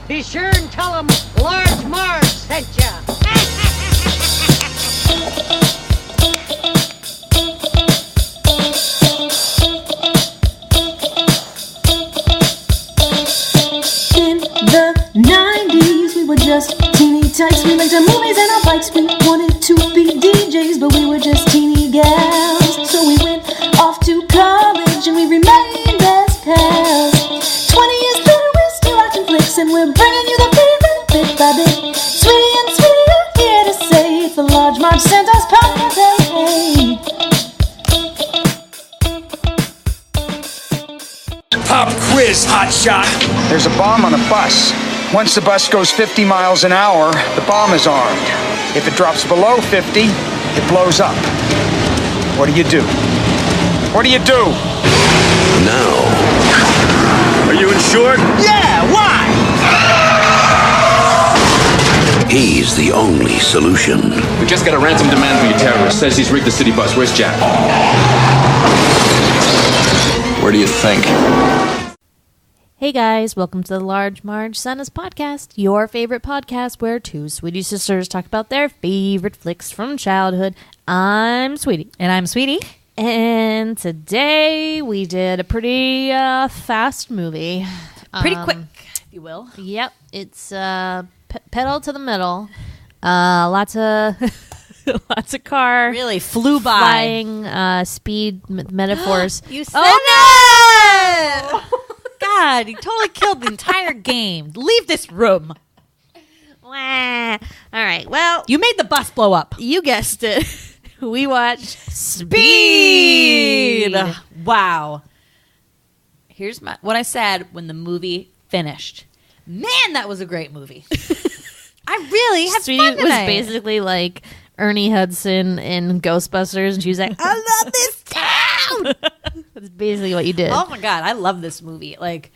Be sure and tell them Large Marge sent ya. In the 90s, we were just teeny tykes. We rented movies and our bikes. We wanted to be DJs, but we were just teeny gals. So we went off to college and we remained as pals. 20 years later, we're still watching flicks and we're bringing you the favorite bit by bit. Sweetie and Sweetie are here to say it's the Large Marge Santa's party. Pop quiz, hotshot. There's a bomb on a bus. Once the bus goes 50 miles an hour, the bomb is armed. If it drops below 50, it blows up. What do you do? What do you do? Now. Are you insured? Yeah, why? He's the only solution. We just got a ransom demand from your terrorist. Says he's rigged the city bus. Where's Jack? Where do you think? Hey guys, welcome to the Large Marge Santa's podcast, your favorite podcast where two Sweetie sisters talk about their favorite flicks from childhood. I'm Sweetie. And I'm Sweetie. And today we did a pretty fast movie. Pretty quick, if you will. Yep, it's pedal to the metal. Lots of lots of car. Really flew by. Flying, speed metaphors. You said no! God, you totally killed the entire game. Leave this room. Wah. All right, well, You made the bus blow up. you guessed it. We watched Speed. Wow. Here's what I said when the movie finished. Man, that was a great movie. I really had Sweetie fun was tonight. basically like Ernie Hudson in Ghostbusters, and she was like, "I love this town." That's basically what you did. Oh my God, I love this movie. Like,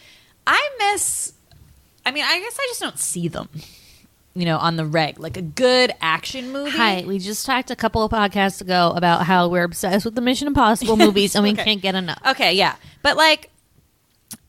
I guess I just don't see them, on the reg. Like a good action movie. Hi, we just talked a couple of podcasts ago about how we're obsessed with the Mission Impossible movies, and we can't get enough. Okay, yeah. But like,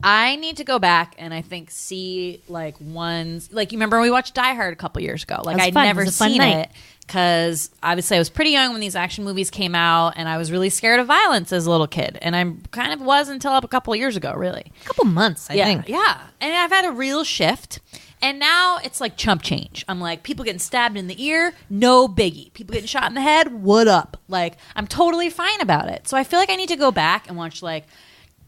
I need to go back and I think see like ones, like you remember when we watched Die Hard a couple years ago? Like I'd never seen it because obviously I was pretty young when these action movies came out and I was really scared of violence as a little kid. And I kind of was until up a couple of years ago, really. A couple months, I think. Yeah. And I've had a real shift. And now it's like chump change. I'm like, people getting stabbed in the ear, no biggie. People getting shot in the head, what up? Like, I'm totally fine about it. So I feel like I need to go back and watch like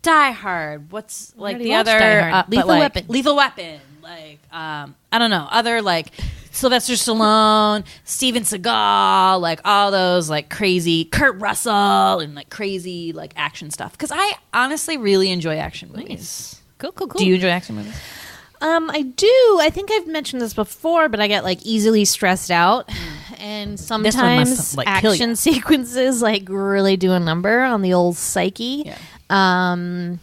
Die Hard. What's like the other Lethal Weapon. Like I don't know, other like Sylvester Stallone, Steven Seagal, like all those like crazy Kurt Russell and like crazy like action stuff. Because I honestly really enjoy action movies. Nice. Cool. Do you enjoy action movies? I do. I think I've mentioned this before, but I get like easily stressed out, and sometimes must, like, kill action you. sequences like really do a number on the old psyche. Yeah. I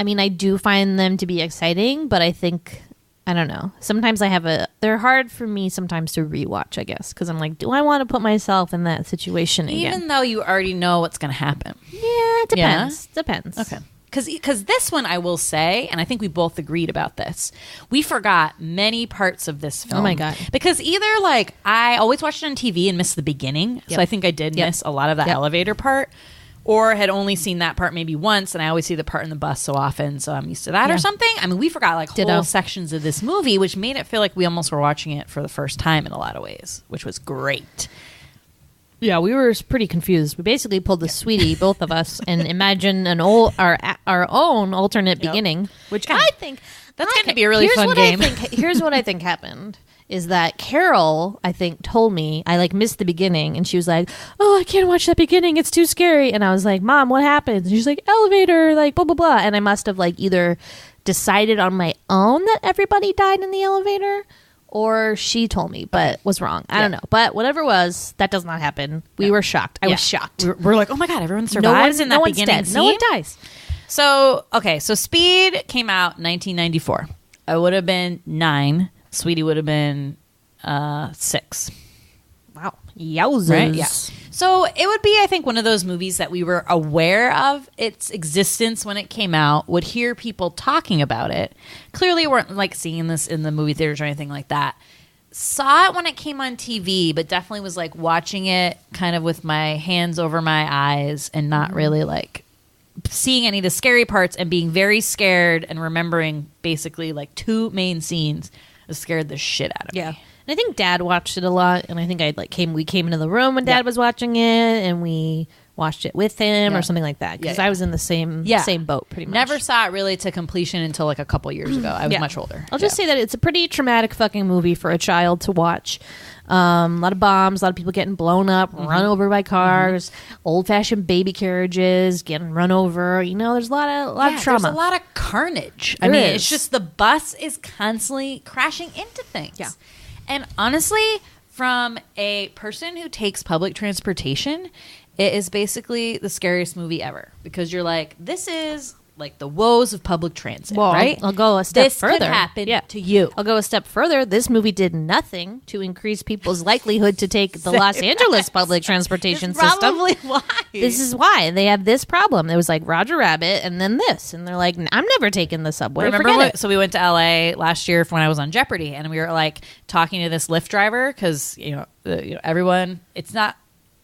mean, I do find them to be exciting, but I think I don't know. Sometimes they're hard for me sometimes to rewatch, I guess, because I'm like, do I want to put myself in that situation again? Even though you already know what's going to happen. Yeah, it depends. Yeah? Depends. Okay. Because this one, I will say, and I think we both agreed about this, we forgot many parts of this film. Oh, my God. Because either, like, I always watched it on TV and missed the beginning, so I think I did miss a lot of that elevator part, or had only seen that part maybe once, and I always see the part in the bus so often, so I'm used to that or something. I mean, we forgot, like, whole sections of this movie, which made it feel like we almost were watching it for the first time in a lot of ways, which was great. Yeah, we were pretty confused. We basically pulled the Sweetie, both of us, and imagined our own alternate beginning, which I think that's going to be a really fun game. Here's what I think happened. Is that Carol, I think, told me I like missed the beginning, and she was like, "Oh, I can't watch that beginning; it's too scary." And I was like, "Mom, what happened?" And she's like, "Elevator, like blah blah blah." And I must have like either decided on my own that everybody died in the elevator, or she told me, but was wrong. I don't know. But whatever it was, that does not happen. We were shocked. I was shocked. We're like, oh my God, everyone survives in that beginning scene? No one dies. So Speed came out in 1994. I would have been 9. Sweetie would have been 6. Wow. Yowzers. Right? Yeah. So it would be, I think, one of those movies that we were aware of its existence when it came out, would hear people talking about it. Clearly weren't like seeing this in the movie theaters or anything like that. Saw it when it came on TV, but definitely was like watching it kind of with my hands over my eyes and not really like seeing any of the scary parts and being very scared and remembering basically like 2 main scenes that scared the shit out of me. And I think Dad watched it a lot, and I think we came into the room when Dad was watching it, and we watched it with him or something like that, because I was in the same boat pretty much. Never saw it really to completion until like a couple years ago. I was much older. I'll just say that it's a pretty traumatic fucking movie for a child to watch. A lot of bombs, a lot of people getting blown up, run over by cars, old-fashioned baby carriages getting run over. You know, there's a lot of trauma. There's a lot of carnage. I mean, it's just the bus is constantly crashing into things. Yeah. And honestly, from a person who takes public transportation, it is basically the scariest movie ever, because you're like, this is like the woes of public transit, right? I'll go a step further. This could happen to you. I'll go a step further. This movie did nothing to increase people's likelihood to take the Los Angeles public transportation system. Probably why. This is why they have this problem. It was like Roger Rabbit and then this, and they're like, I'm never taking the subway. So we went to LA last year when I was on Jeopardy, and we were like talking to this Lyft driver, because everyone, it's not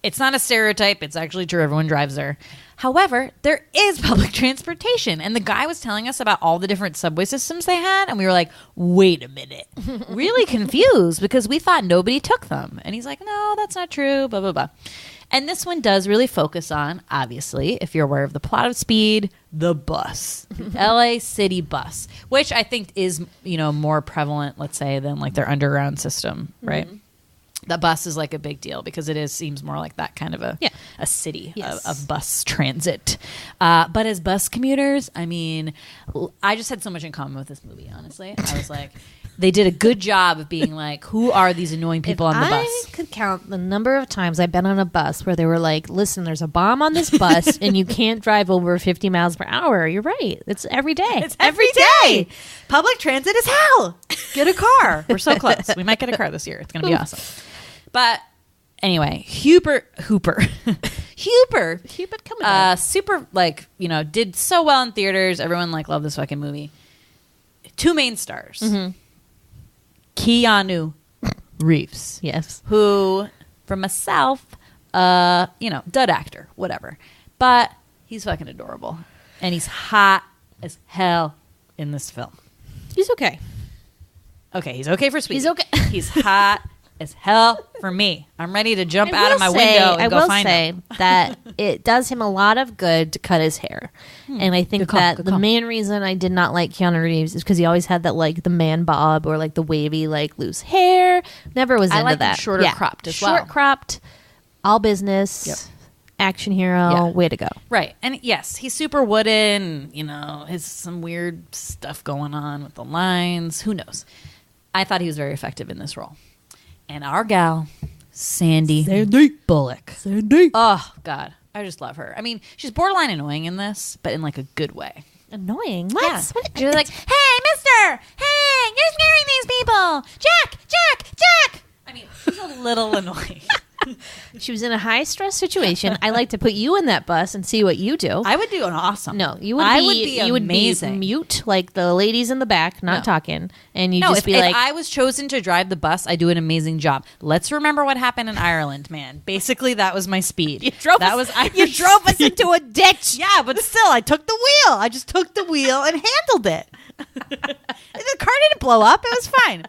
a stereotype. It's actually true. Everyone drives there. However, there is public transportation. And the guy was telling us about all the different subway systems they had. And we were like, wait a minute. Really confused, because we thought nobody took them. And he's like, no, that's not true, blah, blah, blah. And this one does really focus on, obviously, if you're aware of the plot of Speed, the bus. LA City bus. Which I think is, more prevalent, let's say, than like their underground system, right? Mm-hmm. The bus is like a big deal because seems more like that kind of a city of bus transit. But as bus commuters, I mean, I just had so much in common with this movie, honestly. I was like, they did a good job of being like, who are these annoying people on the bus? I could count the number of times I've been on a bus where they were like, listen, there's a bomb on this bus and you can't drive over 50 miles per hour. You're right. It's every day. It's every day. Public transit is hell. Get a car. We're so close. We might get a car this year. It's going to be awesome. But anyway, Hooper, super did so well in theaters. Everyone loved this fucking movie. 2 main stars, Keanu Reeves, yes, who from myself, dud actor, whatever, but he's fucking adorable, and he's hot as hell in this film. He's okay. Okay, he's okay for Sweetie. He's okay. He's hot as hell for me. I'm ready to jump out of my window and go find him. I will say that it does him a lot of good to cut his hair. And I think the main reason I did not like Keanu Reeves is because he always had that the man bob or the wavy loose hair. Never was into that. Shorter cropped as well. Short cropped, all business. Yep. Action hero, way to go. Right. And yes, he's super wooden, has some weird stuff going on with the lines. Who knows? I thought he was very effective in this role. And our gal, Sandy Bullock. Oh, God. I just love her. I mean, she's borderline annoying in this, but in a good way. Annoying? What? Yeah. She's like, hey, mister! Hey, you're scaring these people! Jack! I mean, she's a little annoying. She was in a high stress situation. I like to put you in that bus and see what you do. I would do an awesome. No, you would be amazing. Would be mute like the ladies in the back, not talking, and you just be like, if I was chosen to drive the bus, I do an amazing job. Let's remember what happened in Ireland, man. Basically, that was my speed. You drove us into a ditch. Yeah, but still, I took the wheel. I just took the wheel and handled it. The car didn't blow up. It was fine.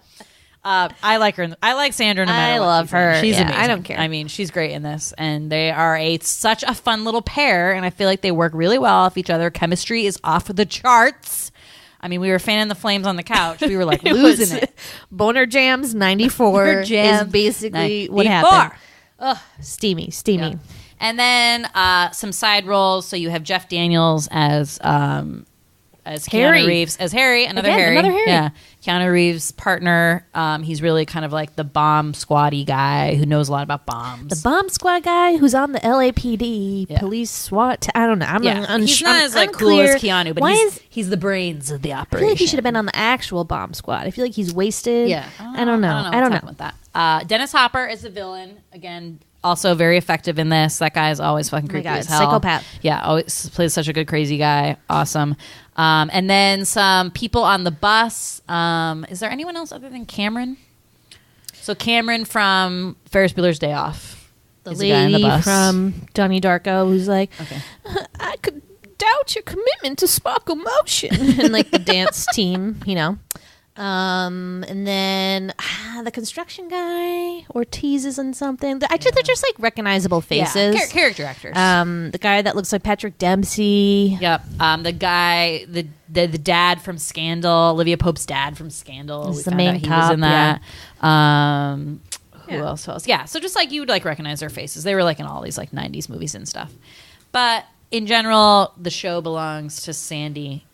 I like her. I like Sandra no matter what. I love her. She's amazing. I don't care. I mean, she's great in this. And they are such a fun little pair. And I feel like they work really well off each other. Chemistry is off the charts. I mean, we were fanning the flames on the couch. We were losing it. Boner Jams 94 is basically what happened. Oh, steamy. Yeah. And then some side roles. So you have Jeff Daniels as Keanu Reeves, as Harry, another Harry. Yeah, Keanu Reeves' partner. He's really kind of like the bomb squaddy guy who knows a lot about bombs. The bomb squad guy who's on the LAPD police SWAT. I don't know. He's not as cool as Keanu, but he's the brains of the operation. I feel like he should have been on the actual bomb squad. I feel like he's wasted. Yeah, I don't know. I don't know with that. Dennis Hopper is the villain again. Also very effective in this. That guy is always fucking my creepy God, as hell. psychopath. Yeah, always plays such a good crazy guy. Awesome. And then some people on the bus. Is there anyone else other than Cameron? So Cameron from Ferris Bueller's Day Off. The is the guy on the lady bus. from Donnie Darko who's like, Okay. I could doubt your commitment to sparkle motion. And like the dance team, you know. And then the construction guy Ortiz is in something. They're just like recognizable faces. Yeah, character actors. The guy that looks like Patrick Dempsey. Yep. The guy, the dad from Scandal, Olivia Pope's dad from Scandal. He's We the found main out he cop, was in that. Who Yeah. else? Yeah. So just like you would like recognize their faces. They were like in all these like 90s movies and stuff. But in general, the show belongs to Sandy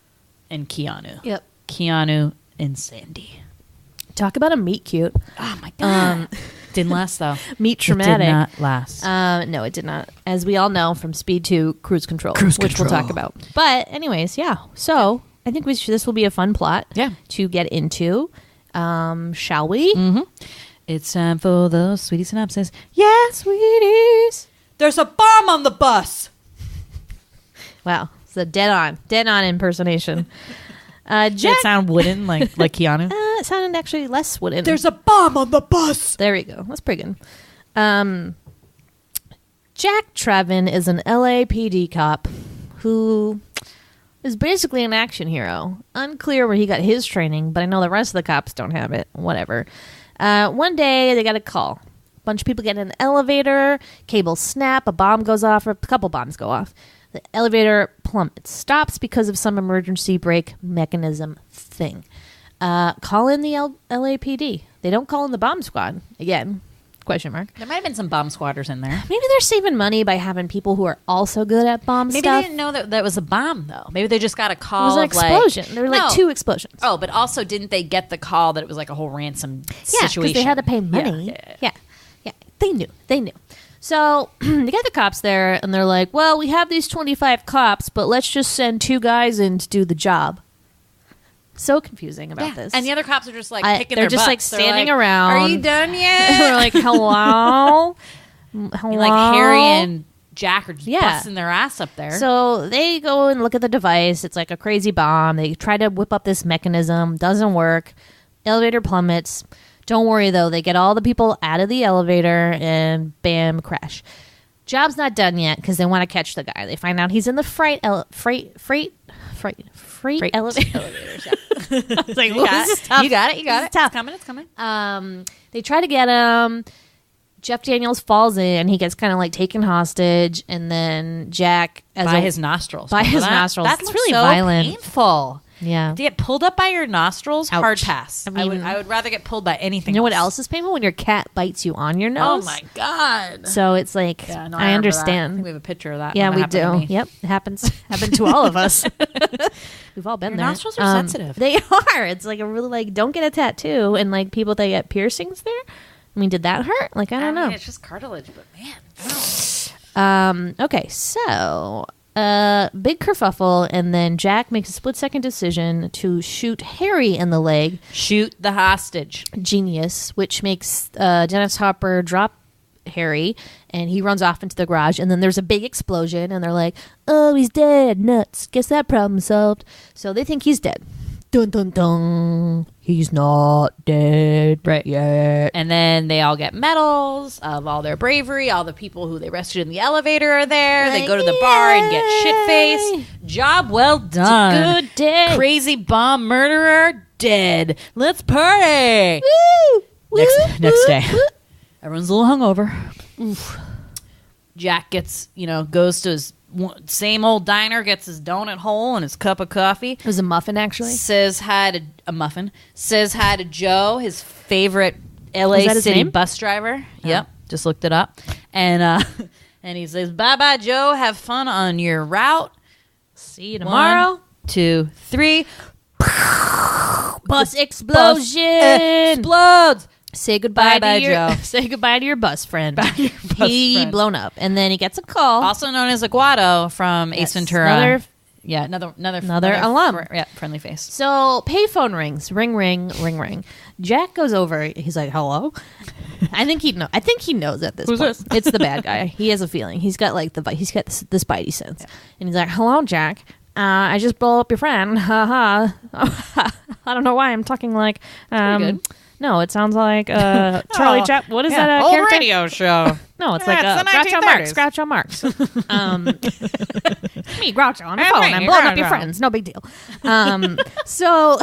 and Keanu. Yep. Keanu and Sandy. Talk about a meet cute. Oh my god. Didn't last though. Meet traumatic. It did not last. No, it did not. As we all know from Speed 2, Cruise Control, which we'll talk about. But anyways, yeah. So I think this will be a fun plot to get into. Shall we? Mm-hmm. It's time for the Sweetie Synopsis. Yeah, sweeties. There's a bomb on the bus. Wow. It's a dead on impersonation. Did it sound wooden like Keanu? It sounded actually less wooden. There's a bomb on the bus. There we go. That's pretty good. Jack Trevin is an LAPD cop who is basically an action hero. Unclear where he got his training, but I know the rest of the cops don't have it. Whatever. One day they got a call. A bunch of people get in an elevator, cables snap, a bomb goes off, or a couple bombs go off. The elevator plummets, stops because of some emergency brake mechanism thing. Call in the LAPD. They don't call in the bomb squad. Again, question mark. There might have been some bomb squatters in there. Maybe they're saving money by having people who are also good at bomb Maybe stuff. they didn't know that was a bomb, though. Maybe they just got a It call was an of explosion. There were No. like 2 explosions. Oh, but also didn't they get the call that it was like a whole ransom Yeah, situation? because they had to pay money. Yeah. They knew. So they got the cops there, and they're like, well, we have these 25 cops, but let's just send 2 guys in to do the job. So confusing about this. And the other cops are just like They're picking their just like butts. They're standing like, around. Are you done yet? We're like, hello? Hello? And like Harry and Jack are just Yeah. busting their ass up there. So they go and look at the device. It's like a crazy bomb. They try to whip up this mechanism. Doesn't work. Elevator plummets. Don't worry, though. They get all the people out of the elevator and bam, crash. Job's not done yet because they want to catch the guy. They find out he's in the freight elevators. Yeah. I was like, you got it. You got it. This is tough. It's coming. They try to get him. Jeff Daniels falls in. He gets kind of like taken hostage, and then Jack By his nostrils. By his Remember that? nostrils. That's It's really so violent. painful. Yeah. To get pulled up by your nostrils, Ouch. hard pass. I mean- I would rather get pulled by anything. You know what else is painful? When your cat bites you on your Oh nose. my god. So it's like, Yeah, no, I remember that. I understand. think we have a picture of that. Yeah, when we that happened to do. me. Yep, it happened to all of us. We've all been Your there. nostrils are sensitive. They are. It's like a really like don't get a tattoo, and like people that get piercings there. I mean, did that hurt? Like I don't know. It's just cartilage, but man. Okay, so big kerfuffle, and then Jack makes a split-second decision to shoot Harry in the leg. Shoot the hostage. Genius, which makes Dennis Hopper drop Harry, and he runs off into the garage, and then there's a big explosion, and they're like, oh, he's dead, nuts, guess that problem solved. So they think he's dead. Dun dun dun, he's not dead yet. And then they all get medals of all their bravery. All the people who they rescued in the elevator are there. They go to the bar and get shit-faced. Job well done. Good day. Crazy bomb murderer dead. Let's party. Woo! Next day. Everyone's a little hungover. Oof. Jack goes to his same old diner, gets his donut hole and his cup of coffee. It was a muffin, actually. Says hi to a muffin. Says hi to Joe, his favorite LA that his City name? bus driver. Yep, just looked it up. And and he says, "Bye-bye, Joe. Have fun on your route. See you tomorrow." 1, 2, 3. Bus explosion. Explodes. Say goodbye Bye-bye, to your Joe. Say goodbye to your bus friend. Your bus He friend. blown up, and then he gets a call. Also known as Aguado from Ace Ventura. Yeah, another alum. Friendly face. So payphone rings, ring, ring, ring, ring. Jack goes over. He's like, "Hello." I think he knows at this point. this? It's the bad guy. He has a feeling. He's got like the spidey sense, and he's like, "Hello, Jack. I just blew up your friend. Ha ha. I don't know why I'm talking like. good. No, it sounds like Charlie Chaplin. What is that old character? radio show. No, it's Yeah, like it's the Groucho Marx. 1930s. Me, Groucho, on the phone. I'm blowing up your friends. No big deal. So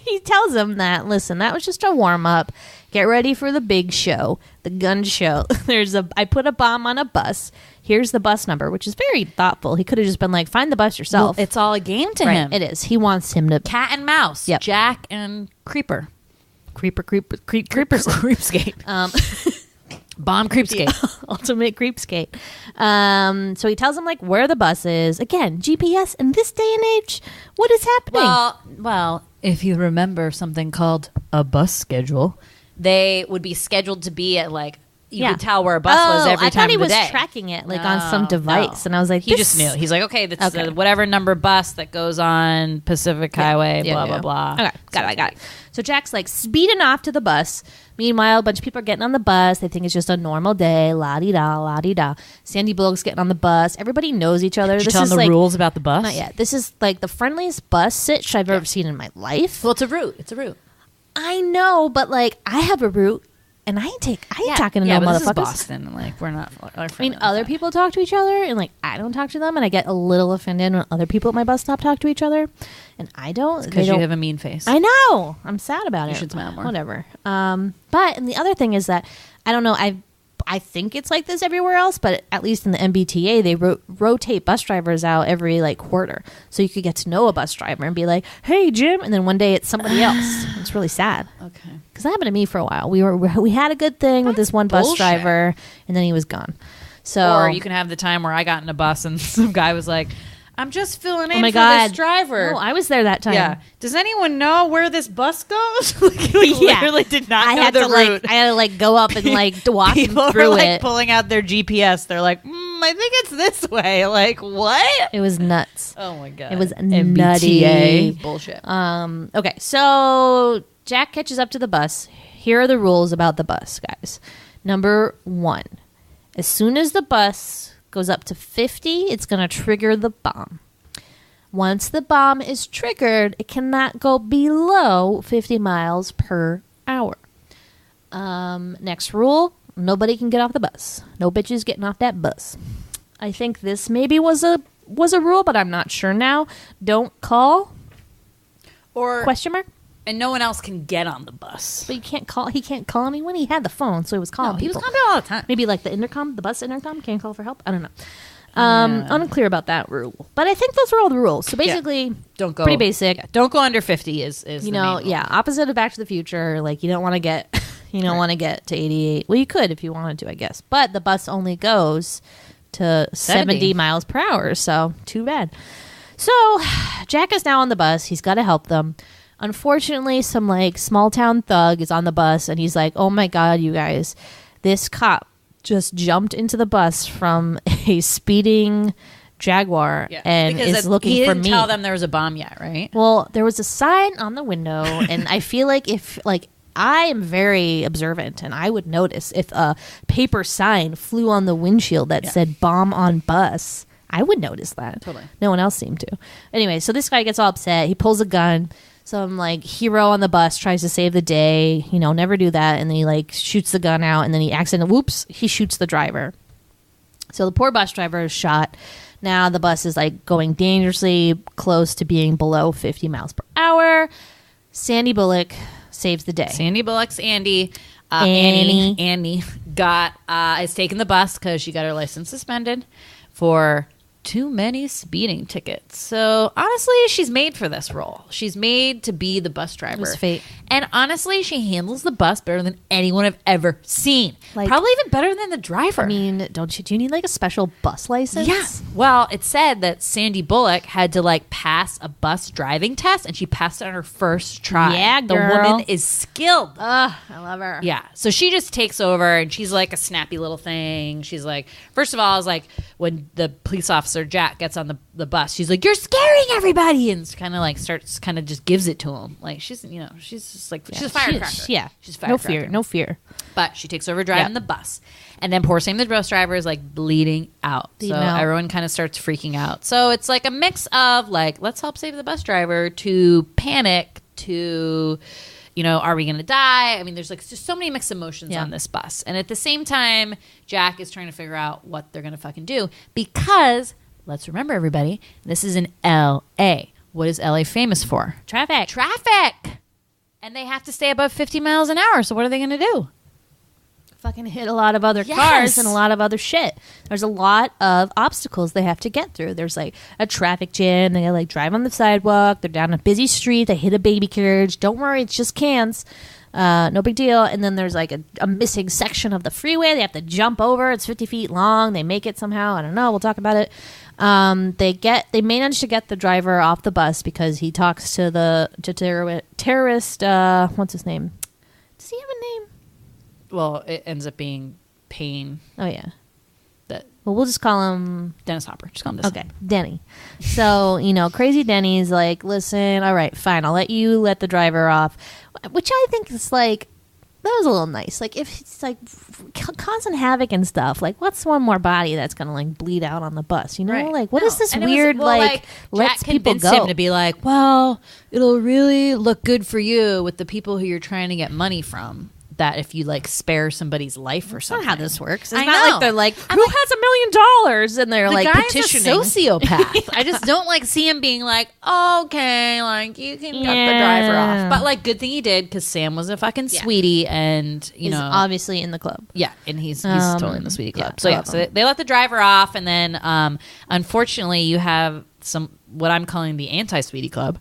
he tells him that, listen, that was just a warm up. Get ready for the big show, the gun show. I put a bomb on a bus. Here's the bus number, which is very thoughtful. He could have just been like, find the bus yourself. Well, it's all a game to him. It is. He wants him to. Cat and mouse. Yep. Jack and Creeper. Creepskate. Bomb creepskate. Ultimate creepskate. So he tells him like where the bus is. Again, GPS in this day and age. What is happening? Well, if you remember something called a bus schedule, they would be scheduled to be at like you could tell where a bus was every time of the day. I thought he was tracking it like on some device, and I was like, he just knew. He's like, okay, that's whatever number bus that goes on Pacific Highway, blah blah. Okay, got it. So Jack's like speeding off to the bus. Meanwhile, a bunch of people are getting on the bus. They think it's just a normal day. La-di-da, la-di-da. Sandy Bullock's getting on the bus. Everybody knows each other. Did you tell them the rules about the bus? Not yet. This is like the friendliest bus sitch I've ever seen in my life. Well, it's a route. I know, but like I have a route. And I ain't talking to no but motherfuckers. This is Boston. Like we're not. I mean, other people talk to each other, and like I don't talk to them, and I get a little offended when other people at my bus stop talk to each other, and I don't. Because you have a mean face. I know. I'm sad about it. You should smile more. Whatever. But and the other thing is that I don't know. I think it's like this everywhere else, but at least in the MBTA, they rotate bus drivers out every like quarter, so you could get to know a bus driver and be like, "Hey, Jim," and then one day it's somebody else. It's really sad. Okay. Because that happened to me for a while. We had a good thing with this one bus driver, and then he was gone. So, or you can have the time where I got in a bus and some guy was like, "I'm just filling in for God. this driver." No, I was there that time. Yeah. Does anyone know where this bus goes? Literally did not know the route. I had to like go up and like walk People through were like it. pulling out their GPS. They're like, I think it's this way. Like what? It was nuts. Oh my god. It was MBTA nutty. bullshit. Okay, so Jack catches up to the bus. Here are the rules about the bus, guys. Number 1, as soon as the bus goes up to 50, it's going to trigger the bomb. Once the bomb is triggered, it cannot go below 50 miles per hour. Next rule, nobody can get off the bus. No bitches getting off that bus. I think this maybe was a rule, but I'm not sure now. Don't call. Or Question mark? and no one else can get on the bus. But he can't call anyone. He had the phone, so he was calling He was people. calling people all the time. Maybe like the intercom, the bus intercom, can't call for help. I don't know. Unclear about that rule, but I think those were all the rules. So basically, don't go pretty basic. Yeah, don't go under 50 is You the know, main rule. yeah, opposite of Back to the Future. Like you don't want to get want to get to 88. Well, you could if you wanted to, I guess. But the bus only goes to 70 miles per hour, so too bad. So Jack is now on the bus. He's got to help them. Unfortunately, some like small town thug is on the bus, and he's like, "Oh my god, you guys, this cop just jumped into the bus from a speeding Jaguar and is looking for me." He didn't tell them there was a bomb yet, right? Well, there was a sign on the window, and I feel like if like I am very observant, and I would notice if a paper sign flew on the windshield that said "bomb on bus." I would notice that. Totally. No one else seemed to. Anyway, so this guy gets all upset. He pulls a gun. Some like hero on the bus tries to save the day. Never do that. And then he like shoots the gun out, and then he shoots the driver. So the poor bus driver is shot. Now the bus is like going dangerously close to being below 50 miles per hour. Sandy Bullock saves the day. Sandy Bullock's Annie is taking the bus because she got her license suspended for too many speeding tickets. So honestly, she's made for this role. She's made to be the bus driver. It was fate. And honestly, she handles the bus better than anyone I've ever seen. Like, probably even better than the driver. I mean, do you need like a special bus license? Yes. Well, it said that Sandy Bullock had to like pass a bus driving test, and she passed it on her first try. Yeah, the girl. woman is skilled. Ugh, I love her. Yeah. So she just takes over, and she's like a snappy little thing. She's like, first of all, I was like, when the police officer bus, or Jack gets on the bus, she's like, "You're scaring everybody," and starts just gives it to him. Like she's just like she's a firecracker. She's a firecracker. No fear. But she takes over driving the bus, and then poor Sam, the bus driver, is like bleeding out. So everyone kind of starts freaking out. So it's like a mix of like, let's help save the bus driver, to panic, to, are we going to die? I mean, there's like just so many mixed emotions on this bus. And at the same time, Jack is trying to figure out what they're going to fucking do, because let's remember, everybody, this is in LA. What is LA famous for? Traffic. And they have to stay above 50 miles an hour. So what are they going to do? Fucking hit a lot of other cars and a lot of other shit. There's a lot of obstacles they have to get through. There's like a traffic jam. They gotta like drive on the sidewalk. They're down a busy street. They hit a baby carriage. Don't worry, it's just cans. No big deal. And then there's like a missing section of the freeway. They have to jump over. It's 50 feet long. They make it somehow. I don't know. We'll talk about it. They manage to get the driver off the bus because he talks to the terrorist. What's his name? Does he have a name? Well, it ends up being Payne. Oh, yeah. Well, we'll just call him... Dennis Hopper. Just call him Dennis. Okay, Denny. So, Crazy Denny's like, listen, all right, fine, I'll let you let the driver off. Which I think is like, that was a little nice. Like, if it's like causing havoc and stuff, like, what's one more body that's going to like bleed out on the bus? Right. Like, what is this weird, lets people go? Him to be like, well, it'll really look good for you with the people who you're trying to get money from. That if you like spare somebody's life or something. That's not how this works. It's I not know. like they're like, who has $1 million? And they're like petitioning. The guy is a sociopath. I just don't like see him being like, okay, like you can cut the driver off. But like, good thing he did, because Sam was a fucking sweetie, and he's obviously in the club. Yeah, and he's totally in the sweetie club. So so they let the driver off, and then unfortunately you have what I'm calling the anti-sweetie club,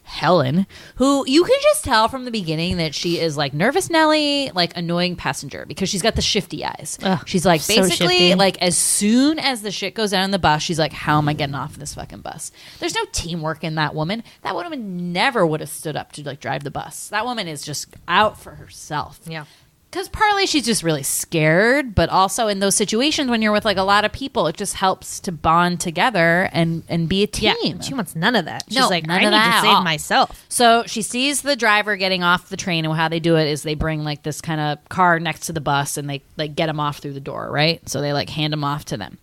Helen, who you can just tell from the beginning that she is like nervous Nelly, like annoying passenger, because she's got the shifty eyes. She's like, basically, like as soon as the shit goes down on the bus, she's like, how am I getting off this fucking bus? There's no teamwork in that woman. That woman never would have stood up to like drive the bus. That woman is just out for herself. Yeah. Because partly she's just really scared, but also in those situations when you're with like a lot of people, it just helps to bond together and be a team. Yeah, she wants none of that. She's no, like, none I of need that to save myself. So she sees the driver getting off the train, and how they do it is they bring like this kind of car next to the bus, and they like get him off through the door, right? So they like hand him off to them.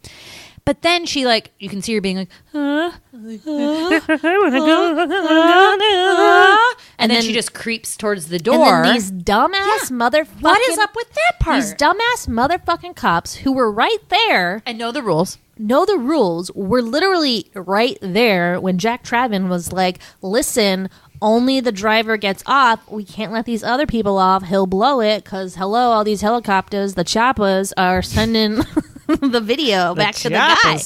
But then she like, you can see her being like, I want to go. And then she just creeps towards the door. And then these dumbass motherfucking... What is up with that part? These dumbass motherfucking cops who were right there... And know the rules. Were literally right there when Jack Traven was like, listen, only the driver gets off. We can't let these other people off. He'll blow it because, hello, all these helicopters, the choppas are sending... the video back to the guy.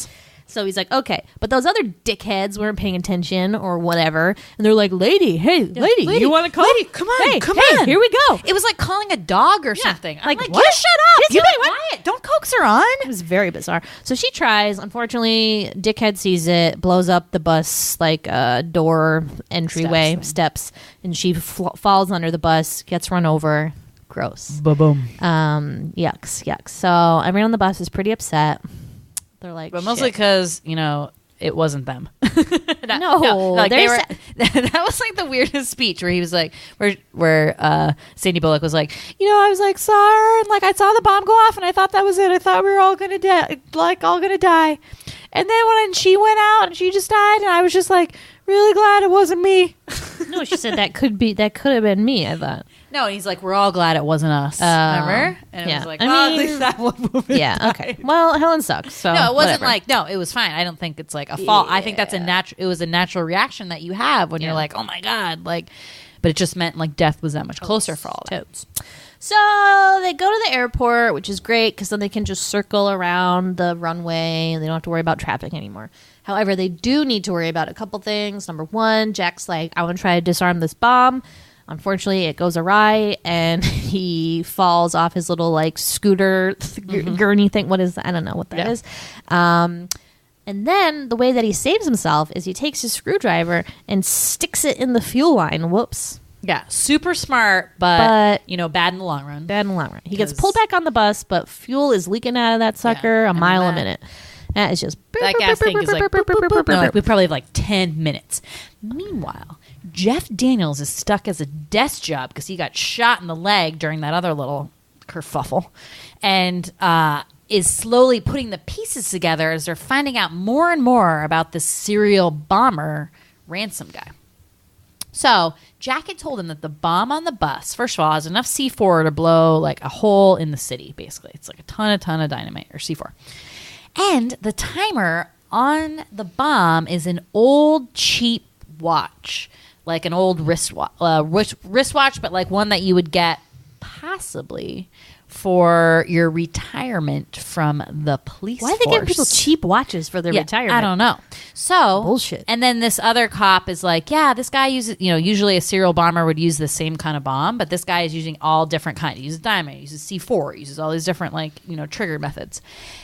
So he's like, okay. But those other dickheads weren't paying attention or whatever. And they're like, lady, you want to come? Lady, come on. Here we go. It was like calling a dog or something. I'm like, what? Shut up. You be quiet. Don't coax her on. It was very bizarre. So she tries. Unfortunately, dickhead sees it, blows up the bus, like door entryway steps, and she falls under the bus, gets run over. Gross. Ba-boom. Yucks. So everyone on the bus is pretty upset. They're like, but mostly because it wasn't them. No, like they were. That was like the weirdest speech where he was like, where Sandy Bullock was like, I was like, saw her, and like I saw the bomb go off, and I thought that was it. I thought we were all gonna die, and then when she went out and she just died, and I was just like, really glad it wasn't me. No, she said that could have been me. I thought. No, and he's like, we're all glad it wasn't us. Remember? And it was like, at least that one woman died. Okay. Well, Helen sucks. So no, it wasn't whatever. it was fine. I don't think it's like a fault. I think that's it was a natural reaction that you have when you're like, oh my God. Like, but it just meant like death was that much closer for all that. So they go to the airport, which is great because then they can just circle around the runway and they don't have to worry about traffic anymore. However, they do need to worry about a couple things. Number one, Jack's like, I want to try to disarm this bomb. Unfortunately, it goes awry, and he falls off his little like scooter gurney thing. What is that? I don't know what that is. And then the way that he saves himself is he takes his screwdriver and sticks it in the fuel line. Whoops. Yeah, super smart, but bad in the long run. He gets pulled back on the bus, but fuel is leaking out of that sucker a mile a minute. That is just That gas tank is like, boop, boop, boop. No, like, we probably have like 10 minutes. Meanwhile, Jeff Daniels is stuck as a desk job because he got shot in the leg during that other little kerfuffle, and is slowly putting the pieces together as they're finding out more and more about this serial bomber ransom guy. So Jack had told him that the bomb on the bus, first of all, has enough C4 to blow like a hole in the city, basically. It's like a ton of dynamite or C4. And the timer on the bomb is an old cheap watch, like an old wristwatch, but like one that you would get possibly for your retirement from the police why are they giving people cheap watches for their retirement? I don't know. So bullshit. And then this other cop is like, yeah, this guy uses, usually a serial bomber would use the same kind of bomb, but this guy is using all different kinds. He uses dynamite, he uses C4, he uses all these different trigger methods.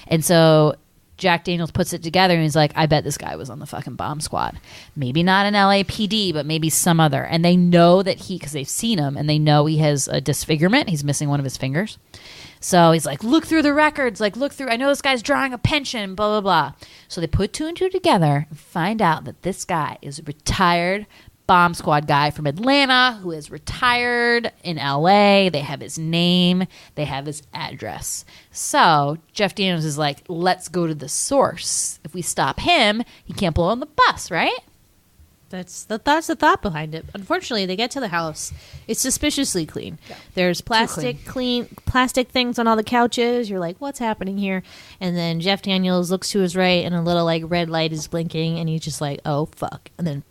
And so Jack Daniels puts it together and he's like, I bet this guy was on the fucking bomb squad. Maybe not an LAPD, but maybe some other. And they know that because they've seen him and they know he has a disfigurement. He's missing one of his fingers. So he's like, look through the records, I know this guy's drawing a pension, blah, blah, blah. So they put two and two together and find out that this guy is a retired bomb squad guy from Atlanta who is retired in LA. They have his name, they have his address. So Jeff Daniels is like, let's go to the source. If we stop him, he can't blow on the bus, right? That's the thought behind it. Unfortunately, they get to the house. It's suspiciously clean. Yeah. There's plastic things on all the couches. You're like, what's happening here? And then Jeff Daniels looks to his right, and a little red light is blinking, and he's just like, oh fuck! And then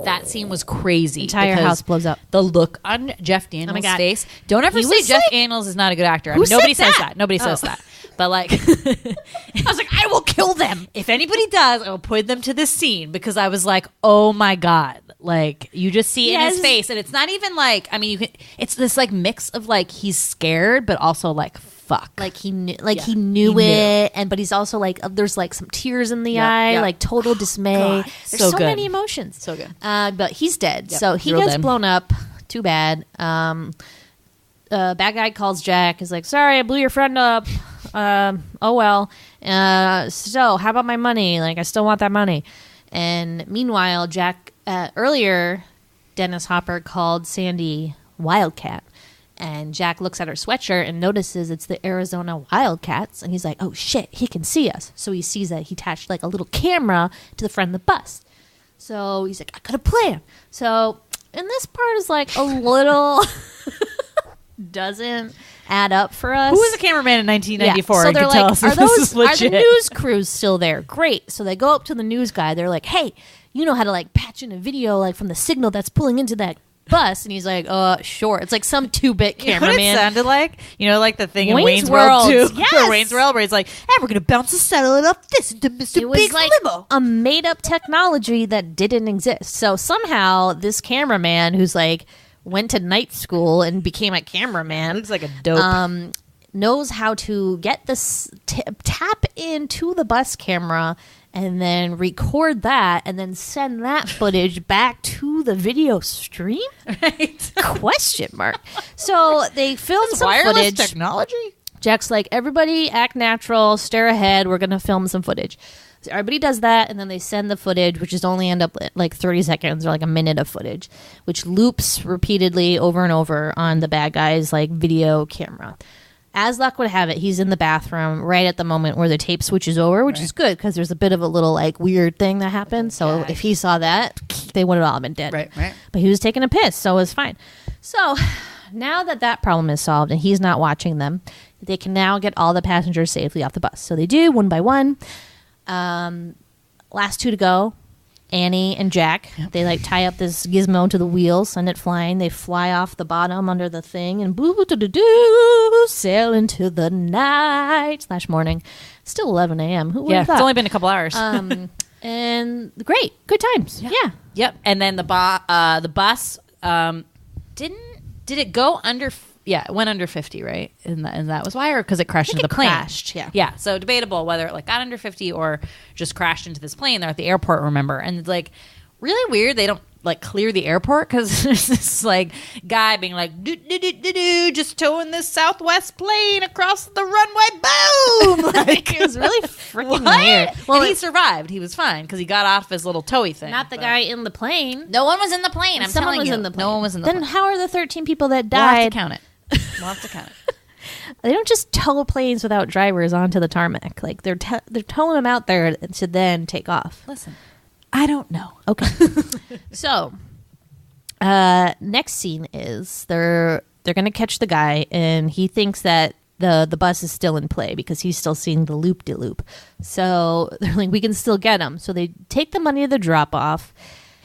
that scene was crazy. Entire house blows up. The look on Jeff Daniels' face. Don't ever say Jeff Daniels is not a good actor. Nobody says that. Nobody says that. But I was like, I will kill them. If anybody does, I will put them to this scene because I was like, oh my God. You just see it in his face. And it's not even it's this mix of he's scared, but also fuck. He knew it. And, but he's also there's some tears in the eye, total dismay. God. There's so many emotions. So good. But he's dead. Yep. So he gets blown up. Too bad. Bad guy calls Jack. Is like, sorry, I blew your friend up. Oh well. So how about my money? I still want that money. And meanwhile, Jack, earlier, Dennis Hopper called Sandy Wildcat. And Jack looks at her sweatshirt and notices it's the Arizona Wildcats. And he's like, oh shit, he can see us. So he sees that he attached a little camera to the front of the bus. So he's like, I got a plan. So, and this part is a little doesn't add up for us. Who was a cameraman in 1994? Yeah. So they're like, are the legit? news crews still there? Great. So they go up to the news guy. They're like, hey, you know how to patch in a video from the signal that's pulling into that bus? And he's like, sure. It's some 2-bit cameraman. You know what it sounded like? The thing in Wayne's Wayne's World World. 2. Yes. Wayne's World, where he's like, hey, we're going to bounce the satellite off this into Mr. It was Big Limo. a made-up technology that didn't exist. So somehow this cameraman who's went to night school and became a cameraman. Looks like a dope. Knows how to get this tap into the bus camera and then record that and then send that footage back to the video stream? Right. Question mark. So they filmed some wireless footage. Technology? Jack's like, everybody act natural, stare ahead, we're going to film some footage. So everybody does that, and then they send the footage, which is only end up 30 seconds or a minute of footage, which loops repeatedly over and over on the bad guy's video camera. As luck would have it, he's in the bathroom right at the moment where the tape switches over, which is good because there's a bit of a little weird thing that happened. So if he saw that, they would have all been dead. Right. But he was taking a piss, so it was fine. So now that problem is solved and he's not watching them, they can now get all the passengers safely off the bus. So they do, one by one. Last two to go, Annie and Jack. Yep. They tie up this gizmo to the wheel, send it flying. They fly off the bottom under the thing and sail into the night / morning. It's still 11 a.m. Who would have thought? It's only been a couple hours. And great, good times. Yeah. Yep. And then the bus did it go under? Yeah, it went under 50, right? And that was why, or because it crashed into the plane? Crashed, yeah. Yeah, so debatable whether it got under 50 or just crashed into this plane. They're at the airport, remember? And it's really weird. They don't like clear the airport because there's this like guy being like just towing this Southwest plane across the runway, boom. Like It was really freaking what? weird. Well, he survived. He was fine because he got off his little towy thing. not the guy in the plane. No one was in the plane. I'm Someone telling was you. in the plane. No one was in the Then plane. how are the 13 people that We'll have to died? count it. We'll have to count it. They don't just tow planes without drivers onto the tarmac. Like they're towing them out there to then take off. Listen, I don't know. Okay. So, next scene is they're gonna catch the guy, and he thinks that the bus is still in play because he's still seeing the loop de loop. So they're like, we can still get him. So they take the money to the drop off.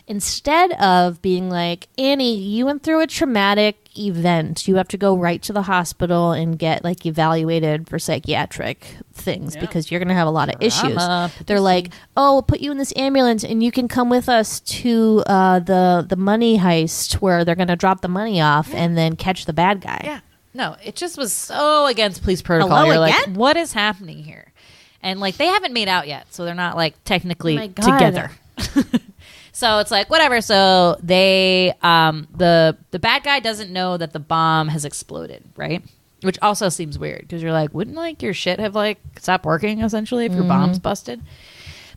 Instead of being like, Annie, you went through a traumatic event. You have to go right to the hospital and get like evaluated for psychiatric things because you're going to have a lot of issues. They're like, oh, we'll put you in this ambulance and you can come with us to the money heist where they're going to drop the money off and then catch the bad guy. Yeah. No, it just was so against police protocol. Hello You're again? like, what is happening here? And like, they haven't made out yet, so they're not like technically Oh my God. together. So it's like whatever. So they, the bad guy doesn't know that the bomb has exploded, right? Which also seems weird because you're like, wouldn't like your shit have like stopped working essentially if your bomb's busted?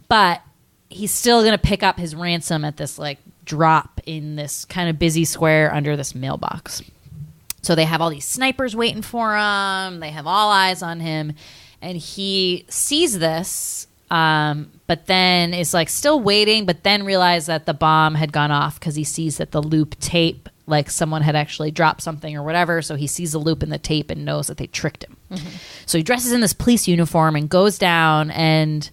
But he's still gonna pick up his ransom at this like drop in this kind of busy square under this mailbox. So they have all these snipers waiting for him. They have all eyes on him, and he sees this. But then is like still waiting, but then realized that the bomb had gone off because he sees that the loop tape, like someone had actually dropped something or whatever. So he sees the loop in the tape and knows that they tricked him. So he dresses in this police uniform and goes down and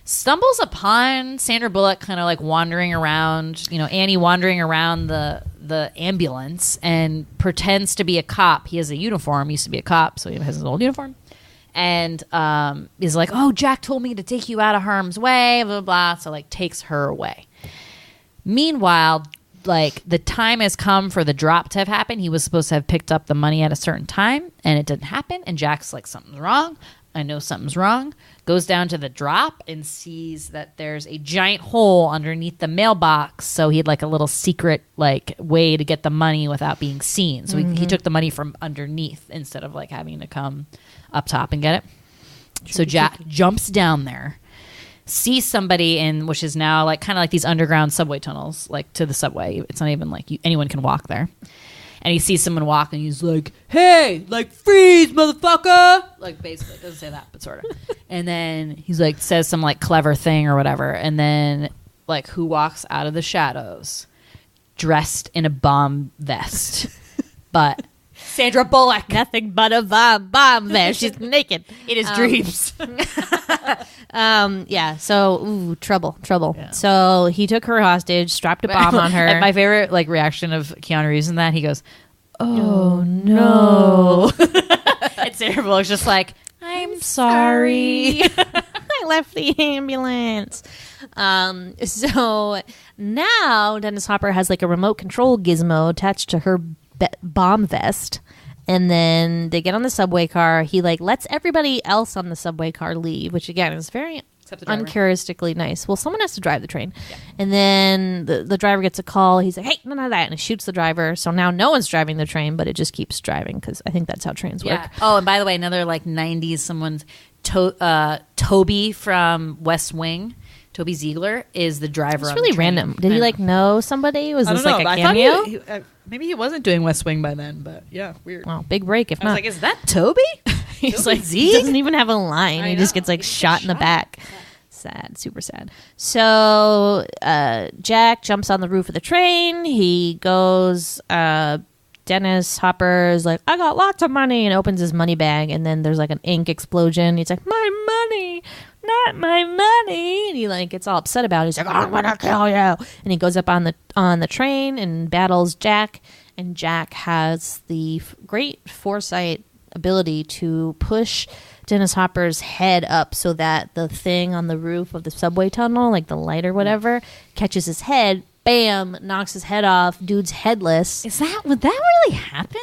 stumbles upon Sandra Bullock kind of like wandering around, you know, Annie wandering around the ambulance and pretends to be a cop. He has a uniform, used to be a cop, so he has his old uniform. And is like, oh, Jack told me to take you out of harm's way, blah, blah, blah. So, like, takes her away. Meanwhile, like, the time has come for the drop to have happened. He was supposed to have picked up the money at a certain time, and it didn't happen. And Jack's like, something's wrong. I know something's wrong. Goes down to the drop and sees that there's a giant hole underneath the mailbox. So he had, like, a little secret, like, way to get the money without being seen. So he took the money from underneath instead of, like, having to come up top and get it. So Jack jumps down there, sees somebody in, which is now like kind of like these underground subway tunnels, like to the subway. It's not even like anyone can walk there. And he sees someone walk and he's like, hey, like freeze, motherfucker. Like basically, doesn't say that, but sort of. And then he's like, says some like clever thing or whatever. And then like who walks out of the shadows dressed in a bomb vest, but Sandra Bullock. Nothing but a bomb there. She's naked. It is dreams. Yeah. So, trouble. Yeah. So he took her hostage, strapped a bomb on her. And my favorite like reaction of Keanu Reeves in that, he goes, "Oh no!" And Sandra Bullock's just like, "I'm sorry." I left the ambulance. So now Dennis Hopper has like a remote control gizmo attached to her bomb vest, and then they get on the subway car. He like lets everybody else on the subway car leave, which again is very uncharacteristically nice. Well, someone has to drive the train. And then the driver gets a call. He's like, hey, none of that, and he shoots the driver. So now no one's driving the train, but it just keeps driving because I think that's how trains work. Oh, and by the way, another like 90s someone's Toby from West Wing. Toby Ziegler is the driver. It's on really the train. random. Did he like know somebody? Was this like a I cameo? thought maybe he wasn't doing West Wing by then, but yeah, weird. Well, big break if I was not. like, is that Toby? He's Toby like, Zieg? he doesn't even have a line. He just gets like shot in the back. Sad, super sad. So Jack jumps on the roof of the train. He goes. Dennis Hopper is like, I got lots of money, and opens his money bag, and then there's like an ink explosion. He's like, my money, not my money, and he like gets all upset about it. He's like, I'm gonna kill you, and he goes up on the train and battles Jack, and Jack has the great foresight ability to push Dennis Hopper's head up so that the thing on the roof of the subway tunnel, like the light or whatever, catches his head. Bam, knocks his head off. Dude's headless. Would that really happen?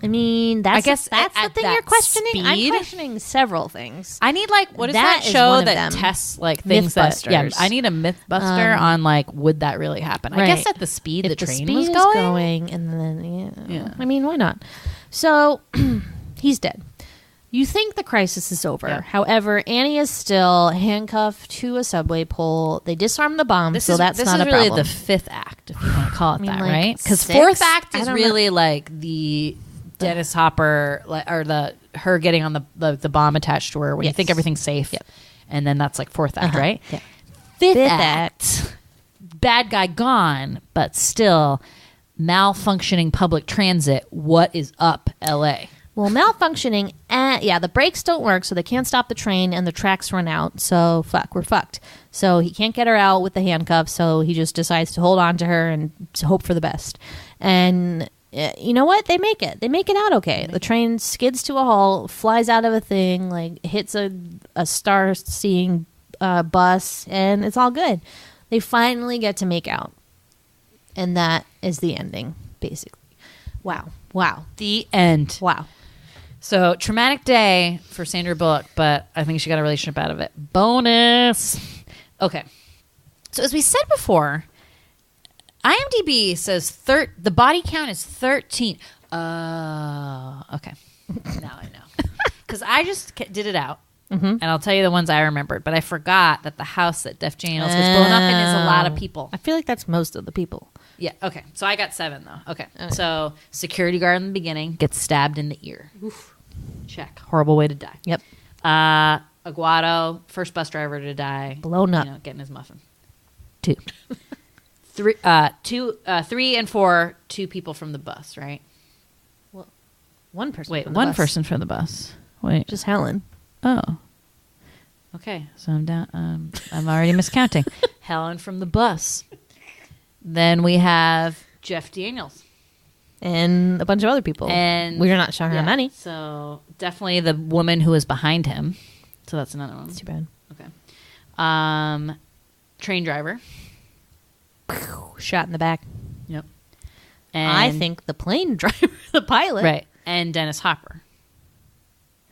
I mean, that's guess that's the at thing that you're questioning. speed? I'm questioning several things. I need like what is That that is show one of that them. tests like things that? Yeah, Mythbusters. I need a MythBuster on like would that really happen? I guess Right. at the speed If the the train speed was is going. and then Yeah. I mean, why not? So he's dead. You think the crisis is over. Yeah. However, Annie is still handcuffed to a subway pole. They disarm the bomb, so that's not a really problem. the fifth act, if you want to call it mean, that, like, right? Because six? fourth act I is don't really like the Dennis Hopper, like, or her getting on the bomb attached to her when you Yes. think everything's safe, Yep. and then that's like fourth act, Uh-huh. right? Yeah. Fifth Fifth act, bad guy gone, but still malfunctioning public transit. What is up, L.A.? Well, malfunctioning, the brakes don't work, so they can't stop the train, and the tracks run out. So, we're fucked. So he can't get her out with the handcuffs, so he just decides to hold on to her and to hope for the best. And you know what? They make it. They make it out okay. The train skids to a halt, flies out of a thing, like hits a star-seeing bus, and it's all good. They finally get to make out. And that is the ending, basically. Wow. The end. Wow. So, traumatic day for Sandra Bullock, but I think she got a relationship out of it. Bonus. Okay. So, as we said before, IMDb says the body count is 13. Okay. Now I know. Because I just did it out, and I'll tell you the ones I remembered, but I forgot that the house that Def Daniels gets blown up in is a lot of people. I feel like that's most of the people. Yeah, okay. So I got 7, though. Okay. So security guard in the beginning gets stabbed in the ear. Oof. Check. Horrible way to die. Yep. Aguado, first bus driver to die. Blown up. Getting his muffin. 2. 3 and 4, 2 people from the bus, right? Well, one person. Wait, from the one bus. person from the bus. Wait. Just Helen. Oh. Okay. So I'm down. I'm already miscounting. Helen from the bus. Then we have Jeff Daniels. And a bunch of other people. And we're not sure how many. So definitely the woman who was behind him. So that's another one. It's too bad. Okay. Train driver. Shot in the back. Yep. I think the plane driver, the pilot. Right. And Dennis Hopper.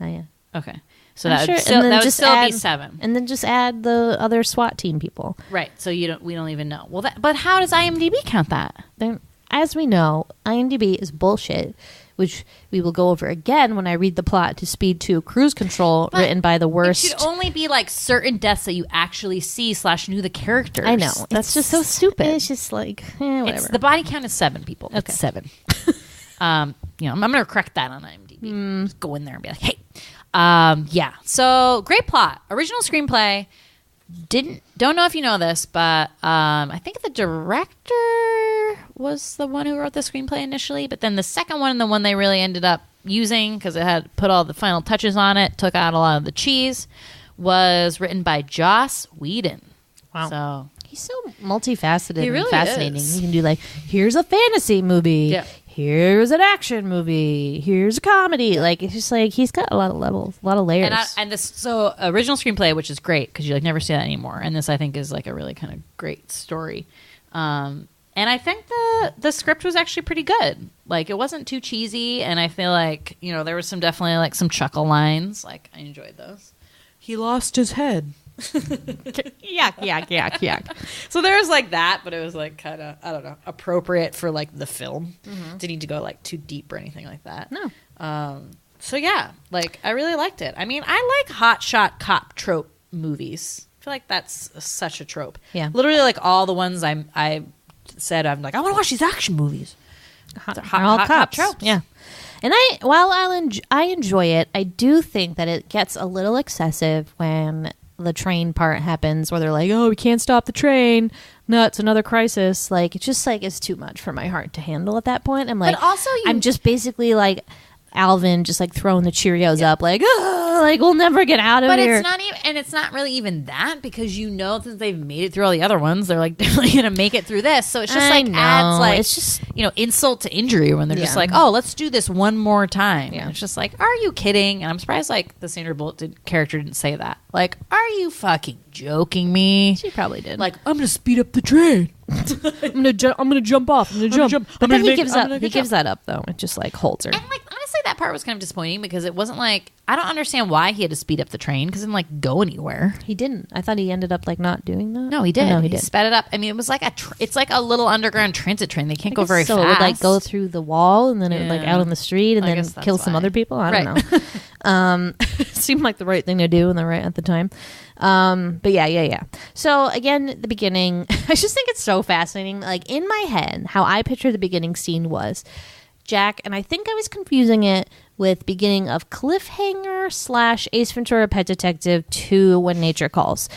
Oh, yeah. Okay. So I'm that sure- would still, and then that would just still be add- 7. And then just add the other SWAT team people. Right. So we don't even know. Well, but how does IMDb count that? Then, as we know, IMDb is bullshit, which we will go over again when I read the plot to Speed 2 Cruise Control, But written by the worst. It should only be like certain deaths that you actually see / knew the characters. I know. That's just so stupid. It's just like, whatever. It's the body count is 7 people. Okay. It's 7. I'm going to correct that on IMDb. Just go in there and be like, hey. Yeah. So great plot. Original screenplay. Don't know if you know this, but I think the director was the one who wrote the screenplay initially, but then the second one and the one they really ended up using because it had put all the final touches on it, took out a lot of the cheese, was written by Joss Whedon. Wow. So He's so multifaceted He really and fascinating. is. He can do like, here's a fantasy movie. Yeah. Here's an action movie. Here's a comedy. Like, it's just like, he's got a lot of levels, a lot of layers. and this original screenplay, which is great because you like never see that anymore. And this I think is like a really kind of great story. And I think the script was actually pretty good. Like it wasn't too cheesy, and I feel like there was definitely like some chuckle lines. Like I enjoyed those. He lost his head. yuck. So there was like that, but it was like kind of I don't know appropriate for like the film. Didn't need to go like too deep or anything like that. No. So yeah, like I really liked it. I mean, I like hotshot cop trope movies. I feel like that's such a trope. Yeah. Literally, like all the ones I said, I'm like, I want to watch these action movies. They're all hot cops. tropes. Yeah. And while I enjoy it, I do think that it gets a little excessive when the train part happens, where they're like, "Oh, we can't stop the train. No, it's another crisis." Like, it's just like it's too much for my heart to handle at that point. I'm like, But also I'm just basically like Alvin, just like throwing the Cheerios up, like, "Oh, like we'll never get out of But here." it's not even, and it's not really even that because since they've made it through all the other ones, they're like definitely gonna make it through this. So it's just I like know. adds like It's just- insult to injury when they're just Yeah. like, oh, let's do this one more time. Yeah. And it's just like, are you kidding? And I'm surprised like the Sandra Bullock character didn't say that. Like, are you fucking joking me? She probably did. Like, I'm gonna speed up the train. I'm gonna jump off. I'm gonna jump. But then he gives up. He gives that up though. It just like holds her. And like honestly, that part was kind of disappointing because it wasn't like, I don't understand why he had to speed up the train because it didn't like go anywhere. He didn't. I thought he ended up like not doing that. No, he did. Oh, no, he He did. sped it up. I mean, it was like it's like a little underground transit train. They can't go very so fast. it would like go through the wall and then it would like out on the street and I then guess that's kill some why. other people. I don't Right. know. Seemed like the right thing to do and the right at the time. But yeah. So again, the beginning, I just think it's so fascinating. Like in my head, how I picture the beginning scene was Jack, and I think I was confusing it with beginning of Cliffhanger / Ace Ventura Pet Detective 2 When Nature Calls,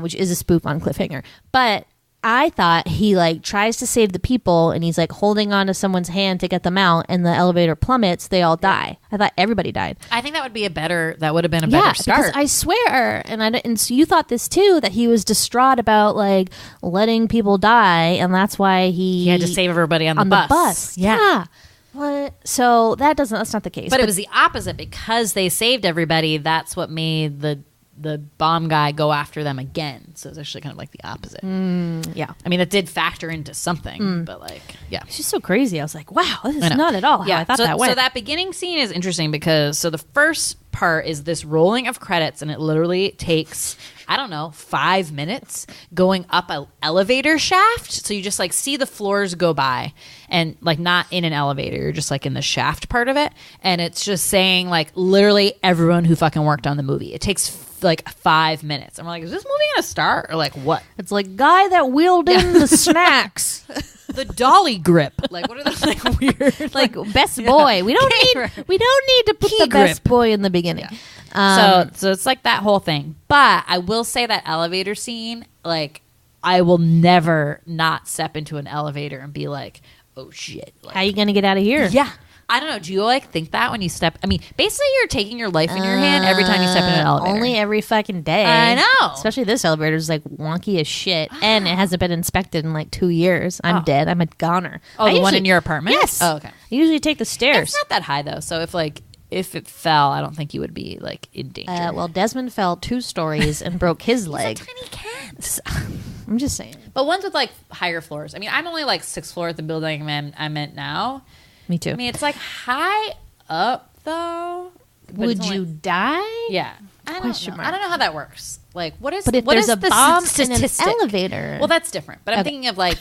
which is a spoof on Cliffhanger. But I thought he like tries to save the people and he's like holding on to someone's hand to get them out and the elevator plummets, they all die. I thought everybody died. I think that would have been a better start. Because I swear, and so you thought this too, that he was distraught about like letting people die and that's why he had to save everybody on the bus. Yeah. What? So that's not the case. But it was the opposite because they saved everybody. That's what made the bomb guy go after them again. So it's actually kind of like the opposite. Yeah. I mean, it did factor into something, but like, yeah. It's just so crazy. I was like, wow, this is not at all how I thought that went. So that beginning scene is interesting because the first part is this rolling of credits and it literally takes, I don't know, 5 minutes going up an elevator shaft. So you just like see the floors go by and like not in an elevator. You're just like in the shaft part of it. And it's just saying like literally everyone who fucking worked on the movie. It takes like 5 minutes. And we're like, is this movie gonna start or like what? It's like guy that wheeled in the snacks. The dolly grip. Like what are those like weird like best boy. We don't need to put Key the best grip. boy in the beginning. So it's like that whole thing. But I will say that elevator scene, like I will never not step into an elevator and be like, oh shit. Like, How you gonna get out of here? yeah. I don't know. Do you like think that when you step? I mean, basically, you're taking your life in your hand every time you step in an elevator. Only every fucking day. I know. Especially this elevator is like wonky as shit, and it hasn't been inspected in like 2 years. I'm dead. I'm a goner. Oh, I the one usually- in your apartment? Yes. Oh, okay. I usually take the stairs. It's not that high though. So if it fell, I don't think you would be like in danger. Well, Desmond fell 2 stories and broke his leg. tiny cat. I'm just saying. But ones with like higher floors. I mean, I'm only like 6th floor at the building I'm at now. Me too. I mean, it's like high up though. but Would it's only- you die? Yeah. I don't Question know. mark. I don't know how that works. Like, what is? But if what there's is a the bomb in an statistic? elevator. Well, that's different. But I'm Okay. thinking of like,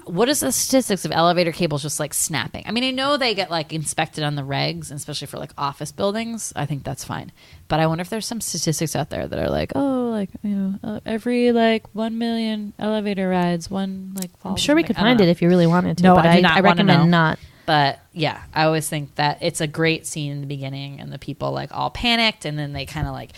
what is the statistics of elevator cables just like snapping? I mean, I know they get like inspected on the regs, and especially for like office buildings. I think that's fine. But I wonder if there's some statistics out there that are like, oh, like every like 1 million elevator rides, one like falls. I'm sure we or could something. I don't find know. it if you really wanted to. No, but I do not I wanna recommend know. not. But yeah, I always think that it's a great scene in the beginning, and the people like all panicked, and then they kind of like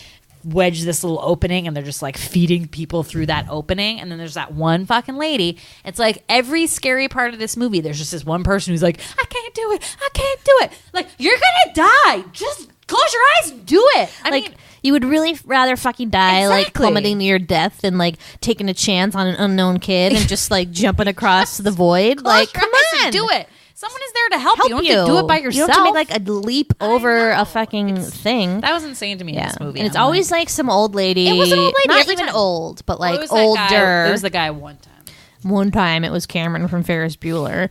wedge this little opening, and they're just like feeding people through that opening. And then there's that one fucking lady. It's like every scary part of this movie, there's just this one person who's like, I can't do it. I can't do it. Like, you're gonna die. Just close your eyes and do it. I mean, You would really rather fucking die like Exactly. plummeting to your death than like taking a chance on an unknown kid and just like jumping across the void. close Like, your come eyes on, and do it. Someone is there to help you. You don't you. have to do it by yourself. You don't have to make like a leap over a fucking thing. That was insane to me in this movie. And it's I'm always like some old lady. It was an old lady Not every even time. old, but Well, like it was that guy- older. It was the guy one time. One time it was Cameron from Ferris Bueller.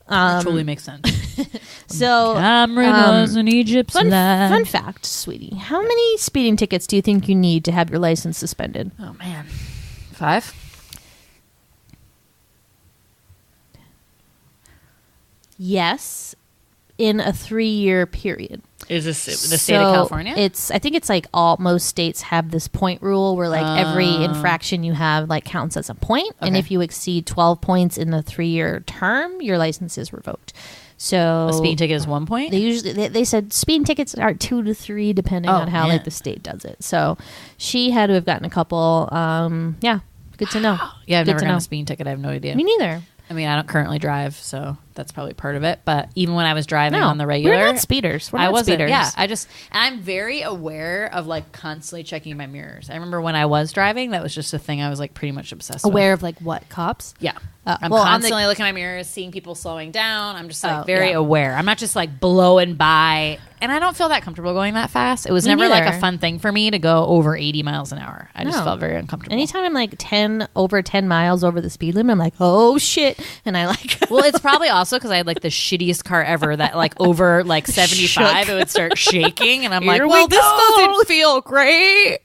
That totally makes sense. So Cameron was in Egypt's fun fact, sweetie. How many speeding tickets do you think you need to have your license suspended? Oh man, 5. Yes, in a 3-year period. Is this the state of California? I think it's like most states have this point rule where like every infraction you have like counts as a point, and Okay. if you exceed 12 points in the 3-year term, your license is revoked. So a speeding ticket is 1 point. They usually they said speeding tickets are 2 to 3 depending on how man. like the state does it. So she had to have gotten a couple. Yeah, good to know. Yeah, I've Good never to gotten know. a speeding ticket. I have no idea. Me neither. I mean, I don't currently drive, so that's probably part of it. But even when I was driving No, on the regular, we're not speeders. We're I not wasn't. speeders. Yeah, and I'm very aware of like constantly checking my mirrors. I remember when I was driving, that was just a thing I was like pretty much obsessed with. Aware of like what cops? Yeah. I'm well, on the- constantly looking at my mirrors, seeing people slowing down. I'm just like Oh, very yeah. aware. I'm not just like blowing by. And I don't feel that comfortable going that fast. It was Me never like neither. a fun thing for me to go over 80 miles an hour. I just No. felt very uncomfortable. Anytime I'm like over 10 miles over the speed limit, I'm like, oh shit, and I like. Well, it's probably also also because I had like the shittiest car ever that like over like 75 it would start shaking, and I'm like, well, this doesn't feel great.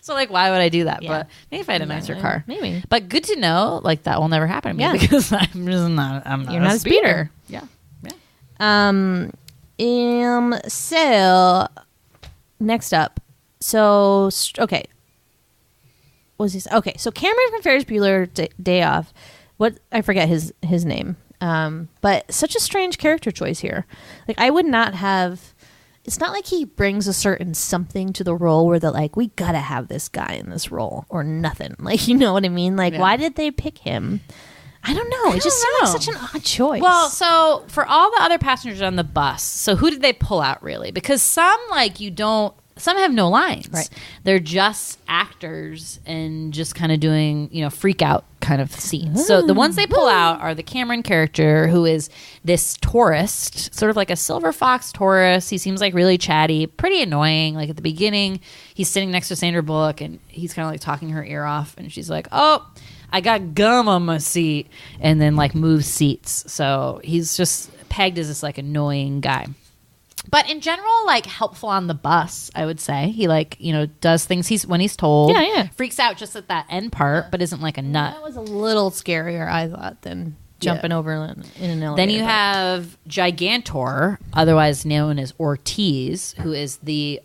So like, why would I do that? Yeah. But maybe if I had a nicer car, maybe. But good to know, like that will never happen to me Yeah. because I'm just not. I'm not. You're not a speeder. Yeah. So next up, okay. What was this? Okay, so Cameron from Ferris Bueller Day Off. What, I forget his name. But such a strange character choice here. Like, I would not have. It's not like he brings a certain something to the role where they're like, we gotta have this guy in this role or nothing. Like, you know what I mean? Like, why did they pick him? I don't know. It just seemed like such an odd choice. Well, so for all the other passengers on the bus, so who did they pull out really? Because some some have no lines. Right. They're just actors and just kind of doing, freak out kind of scenes. So the ones they pull out are the Cameron character, who is this tourist, sort of like a silver fox tourist. He seems like really chatty, pretty annoying. Like at the beginning, he's sitting next to Sandra Bullock and he's kind of like talking her ear off. And she's like, oh, I got gum on my seat, and then like moves seats. So he's just pegged as this like annoying guy. But in general, like helpful on the bus, I would say. He like, does things when he's told. Yeah. Freaks out just at that end part, but isn't like a nut. that was a little scarier, I thought, than jumping over in an elevator. Then you have Gigantor, otherwise known as Ortiz, who is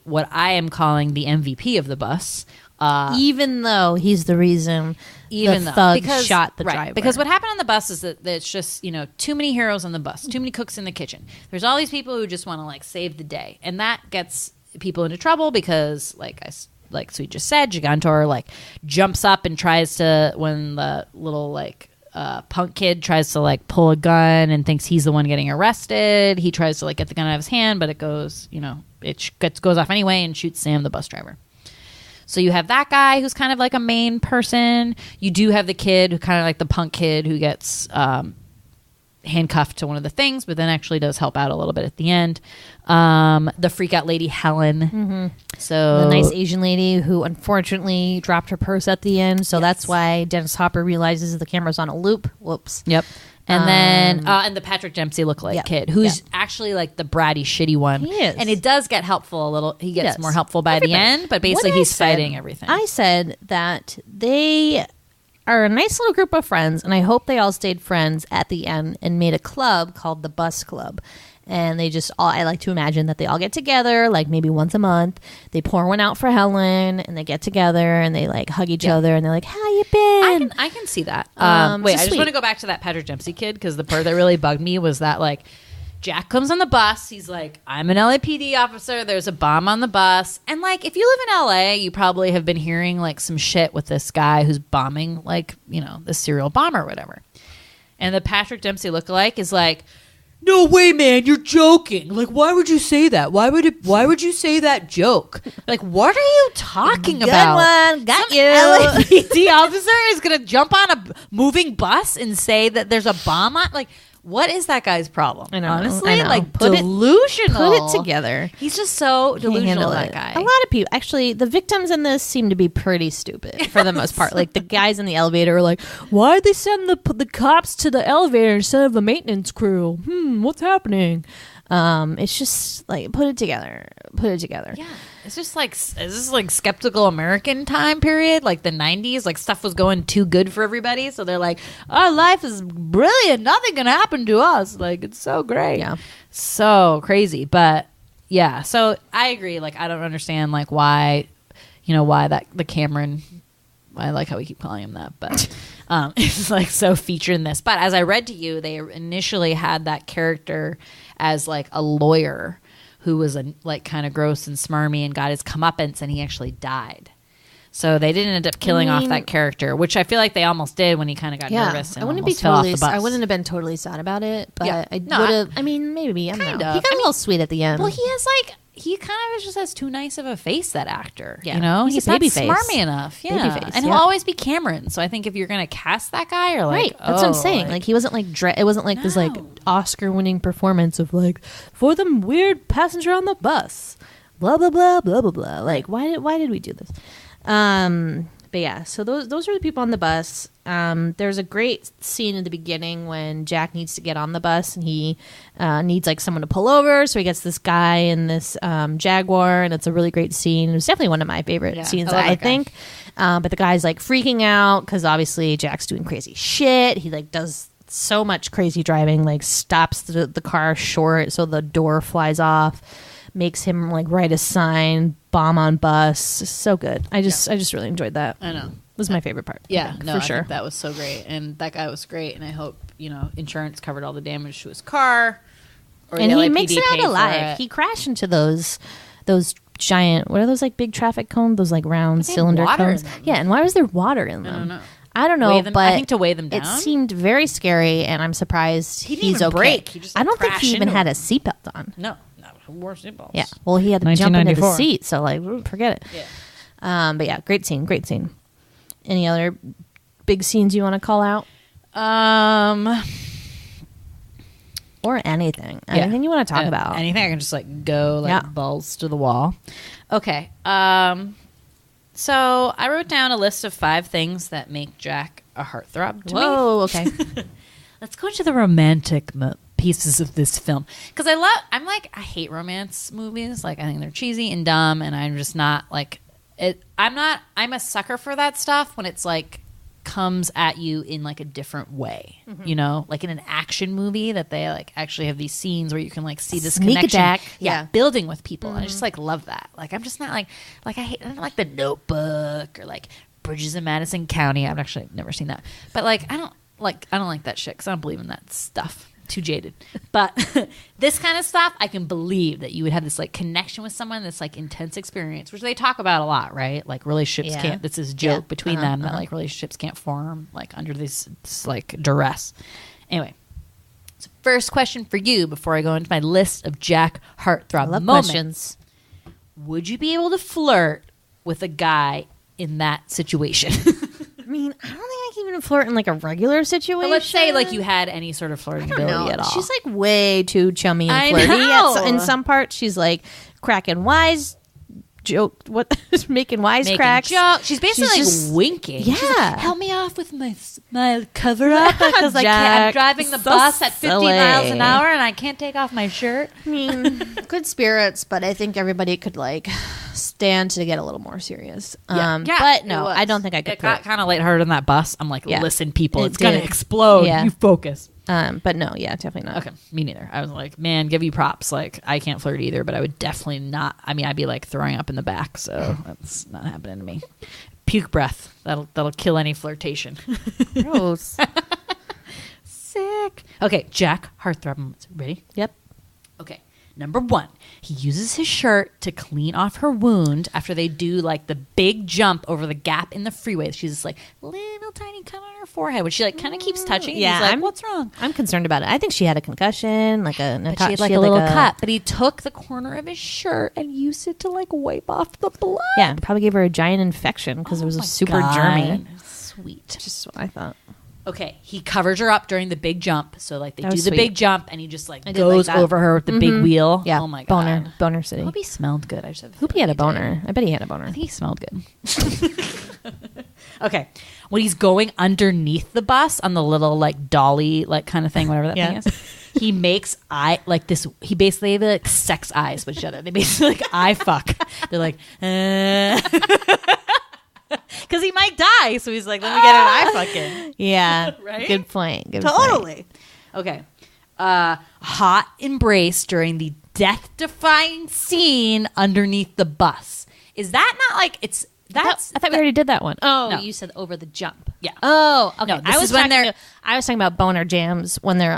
what I am calling the MVP of the bus. Even though he's the reason thug shot the driver. Because what happened on the bus is that it's just, too many heroes on the bus, too many cooks in the kitchen. There's all these people who just want to like save the day. And that gets people into trouble because like Sweet just said, Gigantor like jumps up and tries to, when the little like punk kid tries to like pull a gun and thinks he's the one getting arrested, he tries to like get the gun out of his hand, but it goes, goes off anyway and shoots Sam, the bus driver. So you have that guy who's kind of like a main person. You do have the kid who kind of like the punk kid who gets handcuffed to one of the things, but then actually does help out a little bit at the end. The freak out lady, Helen. Mm-hmm. So the nice Asian lady who unfortunately dropped her purse at the end. So that's why Dennis Hopper realizes the camera's on a loop. Whoops. Yep. And then and the Patrick Dempsey lookalike kid, who's actually like the bratty, shitty one. He is. And it does get helpful a little. He gets more helpful by the end, but basically he's fighting everything. I said that they are a nice little group of friends, and I hope they all stayed friends at the end and made a club called the Bus Club. And they just I like to imagine that they all get together, like maybe once a month. They pour one out for Helen, and they get together and they like hug each other, and they're like, "How you been?" I can see that. Wait, I just want to go back to that Patrick Dempsey kid because the part that really bugged me was that like Jack comes on the bus. He's like, "I'm an LAPD officer. There's a bomb on the bus." And like, if you live in LA, you probably have been hearing like some shit with this guy who's bombing, like the serial bomber or whatever. And the Patrick Dempsey lookalike is like, "No way, man, you're joking. Like, why would you say that? Why would you say that joke? Like, what are you talking about? Good one. Got you." LAPD officer is going to jump on a moving bus and say that there's a bomb on? Like, what is that guy's problem? I know. Honestly, I know. like, delusional. Put it together. He's just so delusional, that guy. A lot of people, actually, the victims in this seem to be pretty stupid for the most part. Like the guys in the elevator are like, "Why'd they send the cops to the elevator instead of the maintenance crew? What's happening?" It's just like, put it together. Yeah. It's just like, is this like skeptical American time period? Like the 90s, like stuff was going too good for everybody. So they're like, our life is brilliant. Nothing can happen to us. Like, it's so great. Yeah. So crazy. But yeah, so I agree. Like, I don't understand like why that the Cameron, I like how we keep calling him that, but it's like so featured in this. But as I read to you, they initially had that character as like a lawyer who was like kind of gross and smarmy and got his comeuppance, and he actually died. So they didn't end up killing off that character, which I feel like they almost did when he kind of got nervous and almost fell off the bus. I wouldn't have been totally sad about it, but I would have. I mean, maybe. I don't know. Of. He got a little sweet at the end. Well, he kind of just has too nice of a face, that actor. Yeah. He's a baby not face. smarmy enough. Yeah, baby face, and he'll always be Cameron. So I think if you're gonna cast that guy, you're like, right, that's what I'm saying. Like he wasn't like it wasn't like this like Oscar-winning performance of like, for the weird passenger on the bus, blah blah blah blah blah blah. Like why did we do this? But yeah, so those are the people on the bus. There's a great scene in the beginning when Jack needs to get on the bus and he needs like someone to pull over. So he gets this guy in this Jaguar, and it's a really great scene. It was definitely one of my favorite scenes, I think. But the guy's like freaking out because obviously Jack's doing crazy shit. He like does so much crazy driving, like stops the car short so the door flies off, makes him like write a sign, bomb on bus. So good. I just really enjoyed that. I know. It was my favorite part. Yeah, no, for I sure. think that was so great, and that guy was great, and I hope insurance covered all the damage to his car. Or And the he LAPD makes it paid out for alive. it. He crashed into those giant, what are those, like big traffic cones? Those like round They had cylinder water in cones. them. Yeah, and why was there water in them? I don't know, Weigh them- but I think to weigh them it down? seemed very scary, and I'm surprised He didn't he's even okay. brake. He just, I like, don't think crashed he even into had him. a seatbelt on. No, who wore seatbelts? Yeah, well, he had to jump into the 1994. seat, so like, forget it. Yeah. But yeah, great scene. Any other big scenes you want to call out? Or anything you want to talk about? Anything I can just like go like Yeah. balls to the wall. Okay. So I wrote down a list of 5 things that make Jack a heartthrob to me. Whoa, okay. Let's go into the romantic pieces of this film, because I hate romance movies. Like, I think they're cheesy and dumb, and I'm just not like it. I'm a sucker for that stuff when it's like comes at you in like a different way, like in an action movie that they like actually have these scenes where you can like see this Sneak connection, attack. Yeah. building with people. And I just like love that. Like, I'm just not like I don't like The Notebook or like Bridges in Madison County. I've actually never seen that, but like I don't like that shit because I don't believe in that stuff. Too jaded. But this kind of stuff, I can believe that you would have this like connection with someone, this like intense experience, which they talk about a lot, right? Like relationships can't. This is a joke between them that like relationships can't form like under this like duress. Anyway, so first question for you before I go into my list of Jack heartthrob I love moments. questions. Would you be able to flirt with a guy in that situation? I mean, I don't think I can even flirt in like a regular situation. But let's say like you had any sort of flirting ability at all. She's like way too chummy and I flirty. know. In some parts, she's like cracking wise joke. What making cracks? Jokes. She's basically She's like winking. Yeah. She's like, help me off with my cover up because I'm Jack, driving the so bus at 50 silly. miles an hour and I can't take off my shirt. I mean, good spirits, but I think everybody could like stand to get a little more serious. But no, I don't think I could. It got kind of lighthearted on that bus. I'm like, Yeah. listen, people, It it's gonna did. explode. Yeah. You focus. But no, yeah, definitely not. Okay, me neither. I was like, man, give you props. Like, I can't flirt either, but I would definitely not. I mean, I'd be like throwing up in the back, so that's not happening to me. Puke breath. That'll kill any flirtation. Gross. Sick. Okay, Jack heartthrob moments. Ready? Yep. Okay. Number 1, he uses his shirt to clean off her wound after they do like the big jump over the gap in the freeway. She's just like little tiny cut on her forehead, which she like kind of keeps touching. Yeah, He's like, I'm- what's wrong? I'm concerned about it. I think she had a concussion, like a But she had like a little cut. But he took the corner of his shirt and used it to like wipe off the blood. Yeah, probably gave her a giant infection because it was Oh a my super God. germy. Sweet. Just what I thought. Okay, he covers her up during the big jump. So like they That do was the sweet. big jump and he just like I did like goes that. over her with the big wheel. Yeah. Oh my God. Boner City. I hope he smelled good. I just have a Hope he feeling had a he did. boner. I bet he had a boner. I think he smelled good. Okay. When he's going underneath the bus on the little like dolly like kind of thing, whatever that thing is, he makes he basically have like sex eyes with each other. They basically like eye fuck. They're like, because he might die. So he's like, let me get an eye fucking. Yeah. Right? Good point. Good point. Totally. Okay. Hot embrace during the death-defying scene underneath the bus. Is that not like it's that's? I thought we already did that one. Oh, No. you said over the jump. Yeah. Oh, okay. No, this is when I was talking about boner jams when they're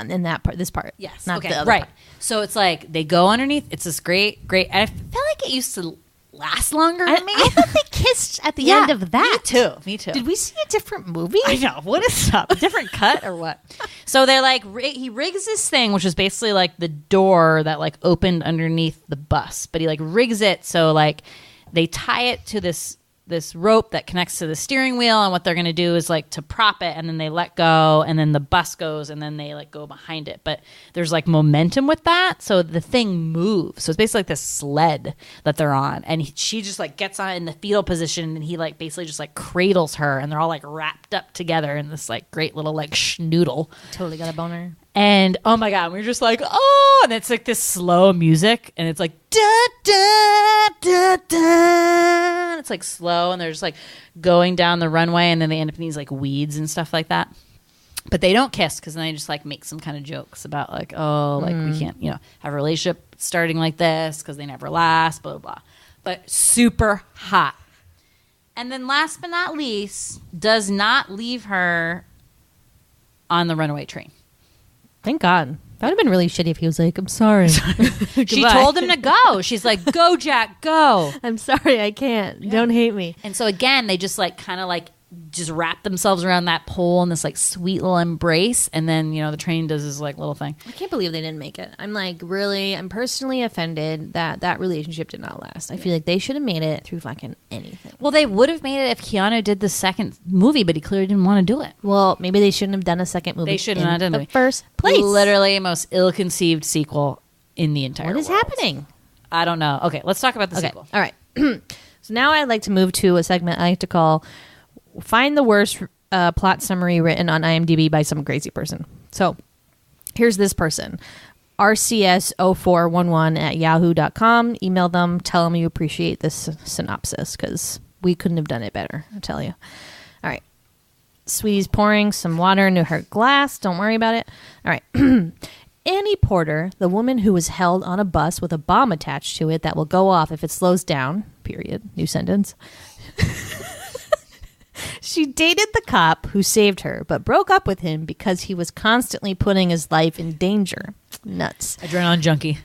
in that part. This part. Yes. Not okay. the other Right. part. So it's like they go underneath. It's this great. And I feel like it used to last longer I than me. thought they kissed at the Yeah, end of that. Me too. Did we see a different movie? I know. What is up? A different cut or what? So they're like, he rigs this thing, which is basically like the door that like opened underneath the bus. But he like rigs it so like they tie it to this this rope that connects to the steering wheel, and what they're going to do is like to prop it, and then they let go, and then the bus goes, and then they like go behind it. But there's like momentum with that, so the thing moves. So it's basically like this sled that they're on, and she just like gets on in the fetal position, and he like basically just like cradles her, and they're all like wrapped up together in this like great little like schnoodle. Totally got a boner. And oh my god, we were just like, oh, and it's like this slow music, and it's like da da da da. And it's like slow, and they're just like going down the runway, and then they end up in these like weeds and stuff like that. But they don't kiss, because then they just like make some kind of jokes about like, oh, like we can't, have a relationship starting like this because they never last, blah blah blah. But super hot. And then last but not least, does not leave her on the runaway train. Thank God. That would have been really shitty if he was like, I'm sorry. She told him to go. She's like, go, Jack, go. I'm sorry, I can't. Yeah. Don't hate me. And so again, they just like kind of like just wrap themselves around that pole in this like sweet little embrace. And then, the train does this like little thing. I can't believe they didn't make it. I'm personally offended that relationship did not last. I feel like they should have made it through fucking anything. Well, they would have made it if Keanu did the second movie, but he clearly didn't want to do it. Well, maybe they shouldn't have done a second movie. They shouldn't have done the first place. Literally most ill-conceived sequel in the entire world. What is happening? I don't know. Okay, let's talk about the sequel. All right. So now I'd like to move to a segment I like to call Find the Worst Plot Summary Written on IMDb by Some Crazy Person. So here's this person. RCS0411 @yahoo.com. Email them. Tell them you appreciate this synopsis, because we couldn't have done it better, I tell you. All right. Sweetie's pouring some water into her glass. Don't worry about it. All right. Annie Porter, the woman who was held on a bus with a bomb attached to it that will go off if it slows down, period, new sentence. She dated the cop who saved her, but broke up with him because he was constantly putting his life in danger. Nuts. Adrenaline junkie.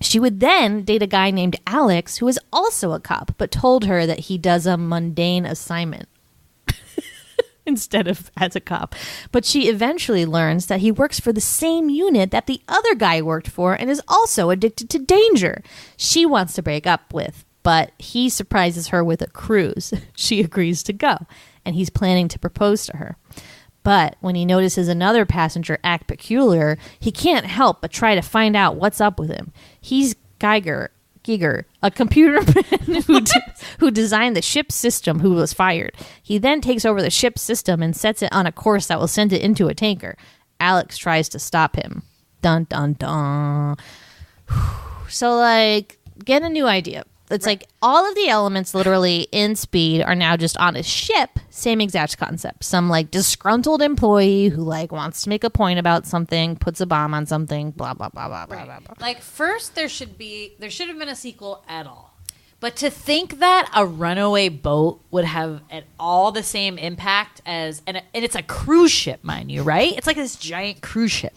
She would then date a guy named Alex, who is also a cop, but told her that he does a mundane assignment instead of as a cop. But she eventually learns that he works for the same unit that the other guy worked for and is also addicted to danger. She wants to break up with, but he surprises her with a cruise. She agrees to go, and he's planning to propose to her. But when he notices another passenger act peculiar, he can't help but try to find out what's up with him. He's Giger, a computer man who designed the ship's system, who was fired. He then takes over the ship's system and sets it on a course that will send it into a tanker. Alex tries to stop him. Dun, dun, dun. So, like, get a new idea. It's right. Like all of the elements literally in Speed are now just on a ship. Same exact concept. Some like disgruntled employee who like wants to make a point about something, puts a bomb on something, blah, blah, blah, blah, right. blah, blah. Like first there should have been a sequel at all. But to think that a runaway boat would have at all the same impact as, and it's a cruise ship, mind you, right? It's like this giant cruise ship.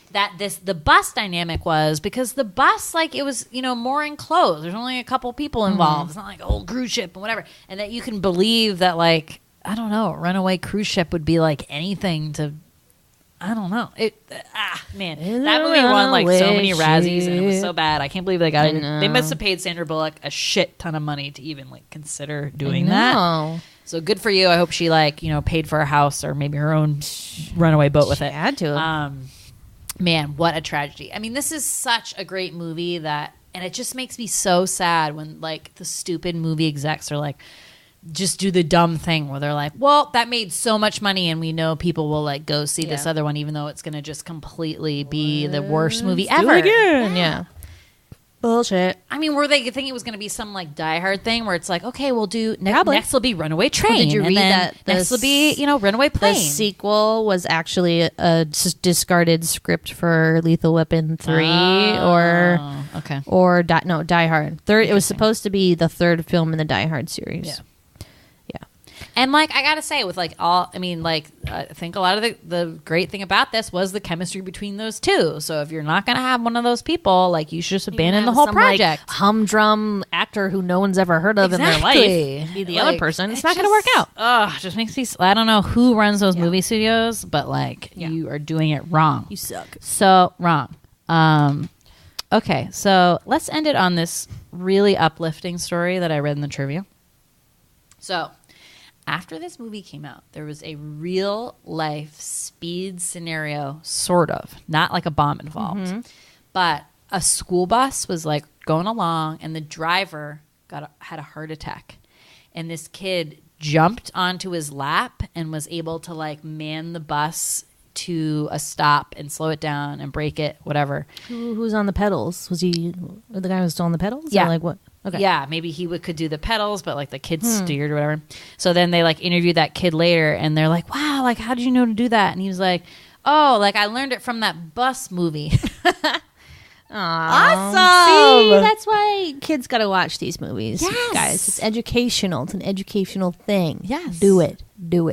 The bus dynamic was because the bus, like, it was, more enclosed. There's only a couple people involved. It's not like a whole cruise ship and whatever. And that you can believe that, like, I don't know, a runaway cruise ship would be like anything to, I don't know. Man, that movie won like so many Razzies and it was so bad. I can't believe they got it. They must have paid Sandra Bullock a shit ton of money to even like consider doing that. So good for you. I hope she paid for a house or maybe her own runaway boat with it. Had to. Man, what a tragedy. I mean, this is such a great movie and it just makes me so sad when like the stupid movie execs are like, just do the dumb thing where they're like, well, that made so much money and we know people will like go see this other one even though it's going to just completely be the worst movie ever. Do it again. Yeah. Bullshit. I mean, were they thinking it was going to be some like Die Hard thing where it's like, okay, we'll do next will be Runaway Train. Did you read that? Next will be Runaway Plane. The sequel was actually a discarded script for Lethal Weapon 3 or Die Hard. It was supposed to be the third film in the Die Hard series. Yeah. And like I gotta say, with like I think a lot of the great thing about this was the chemistry between those two. So if you're not gonna have one of those people, like you should just abandon the whole project. Like, humdrum actor who no one's ever heard of in their life. Be the other person. It's not gonna work out. It just makes me. I don't know who runs those movie studios, but like you are doing it wrong. You suck. So wrong. Okay, so let's end it on this really uplifting story that I read in the trivia. So after this movie came out, there was a real life speed scenario, sort of, not like a bomb involved, but a school bus was like going along and the driver had a heart attack. And this kid jumped onto his lap and was able to like man the bus to a stop and slow it down and brake it, whatever. Who's on the pedals? Was he the guy who was still on the pedals? Yeah. Or like what? Okay. Yeah, maybe he could do the pedals, but like the kid steered or whatever. So then they like interviewed that kid later and they're like, wow, like how did you know to do that? And he was like, oh, like I learned it from that bus movie. Awesome. See, that's why kids got to watch these movies, Yes. guys. It's educational. It's an educational thing. Yes. Do it.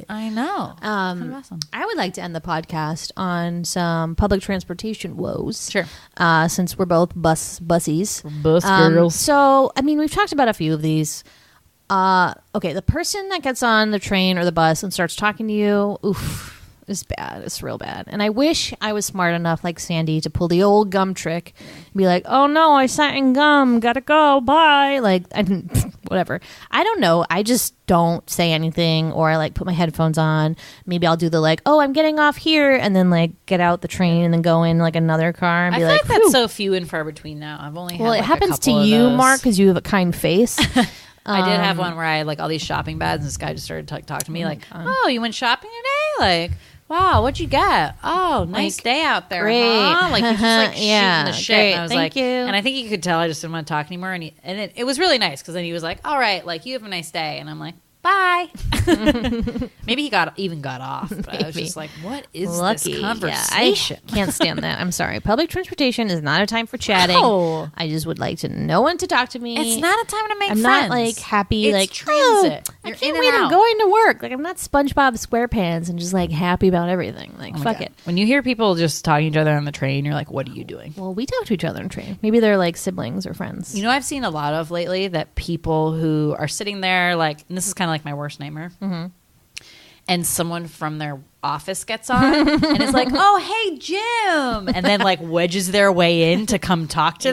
I know. Kind of awesome. I would like to end the podcast on some public transportation woes. Sure. Since we're both bussies. Bus girls. So, I mean, we've talked about a few of these. Okay, the person that gets on the train or the bus and starts talking to you, oof, is bad. It's real bad. And I wish I was smart enough, like Sandy, to pull the old gum trick and be like, oh no, I sat in gum. Gotta go. Bye. Like, whatever. I don't know. I just don't say anything, or I like put my headphones on. Maybe I'll do the like, oh, I'm getting off here, and then like get out the train and then go in like another car and I be feel like, like that's "Phew." so few and far between now. I've only had Well, like it a happens to couple of you, those. Mark, because you have a kind face. I did have one where I had like all these shopping bags and this guy just started talking to me like, oh, you went shopping today? Like, wow, what'd you get? Oh, nice day out there. great. Huh? Like, you just like Yeah, shooting the shit. great. And I was Thank like, you. and I think you could tell I just didn't want to talk anymore. And it was really nice because then he was like, all right, like, you have a nice day. And I'm like, bye. Maybe he even got off. But I was Maybe. just like, what is Lucky. this Yeah, conversation? I can't stand that. I'm sorry. Public transportation is not a time for chatting. No. I just would like to know when to talk to me. It's not a time to make I'm friends. not like happy, It's like transit. Oh, I You're can't in wait. and I'm out. going to work. Like I'm not SpongeBob SquarePants and just like happy about everything. Like Oh my fuck God. it. When you hear people just talking to each other on the train, you're like, what are you doing? Well, we talk to each other on train. Maybe they're like siblings or friends. You know, I've seen a lot of lately that people who are sitting there, like, and this is kind of like my worst nightmare, and someone from their office gets on and is like, oh, hey, Jim, and then like wedges their way in to come talk to Yeah.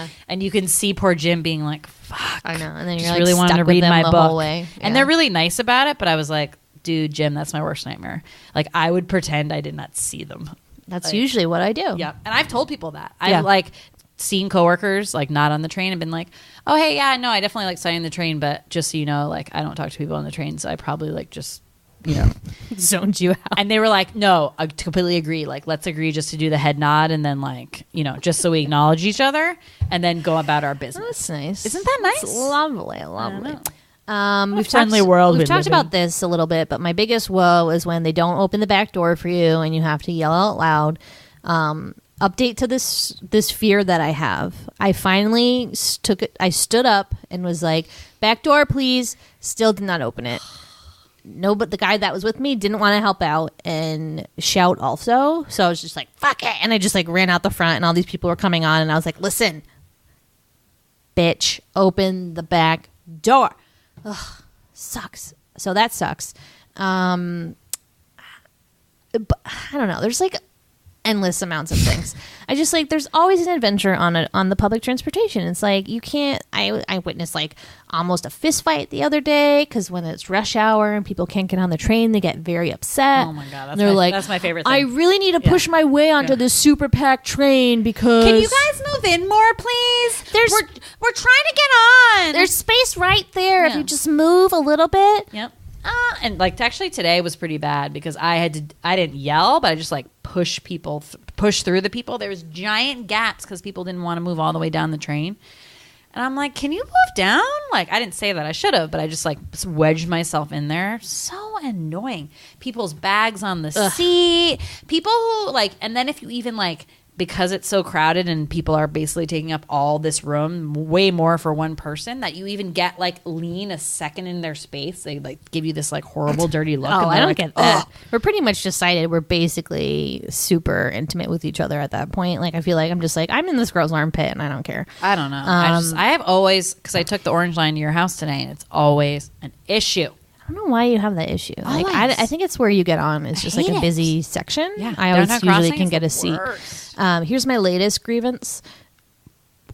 them. And you can see poor Jim being like, fuck. I know. And then you're Just like really stuck wanting to with read them my the book. whole way. And Yeah. they're really nice about it, but I was like, dude, Jim, that's my worst nightmare. Like, I would pretend I did not see them. That's like- usually what I do. Yeah. And I've told people that. Yeah. I've like seen coworkers like not on the train and been like, oh, hey, yeah, no, I definitely like sitting on the train, but just so you know, like I don't talk to people on the train, so I probably like just, you know. Zoned you out. And they were like, no, I completely agree. Like, let's agree just to do the head nod and then like, you know, just so we acknowledge each other and then go about our business. That's nice. Isn't that nice? It's lovely, lovely. know. We've friendly talked, world We've we talked live about in. this a little bit, but my biggest woe is when they don't open the back door for you and you have to yell out loud. Update to this fear that I have. I finally took it. I stood up and was like, "Back door, please." Still did not open it. No, but the guy that was with me didn't want to help out and shout also. So I was just like, "Fuck it!" And I just like ran out the front, and all these people were coming on, and I was like, "Listen, bitch, open the back door." Ugh, sucks. So that sucks. But I don't know. There's like endless amounts of things. I just like there's always an adventure on the public transportation. It's like you can't. I witnessed like almost a fist fight the other day because when it's rush hour and people can't get on the train, they get very upset. Oh my God, And they're like, that's my favorite thing. I really need to push my way onto this super packed train because Can you guys move in more, please? We're trying to get on. there's space right there if Yeah. you just move a little bit. Yep. And like actually today was pretty bad because I didn't yell, but I just like push through the people. There was giant gaps because people didn't want to move all the way down the train. And I'm like, can you move down? Like, I didn't say that. I should have, but I just like wedged myself in there. So annoying. People's bags on the seat. People who like, and then if you even like, because it's so crowded and people are basically taking up all this room, way more for one person, that you even get like lean a second in their space. They like give you this like horrible, dirty look. Oh, and I they're don't like, get that. "Ugh." We're pretty much decided we're basically super intimate with each other at that point. Like, I feel like I'm just like, I'm in this girl's armpit and I don't care. I don't know. I have always, because I took the orange line to your house today, and it's always an issue. I don't know why you have that issue. Like, Always. I think it's where you get on. It's just like hate a it. busy section. Yeah, I always downtown usually crossing can is get the a seat. worst. Here's my latest grievance.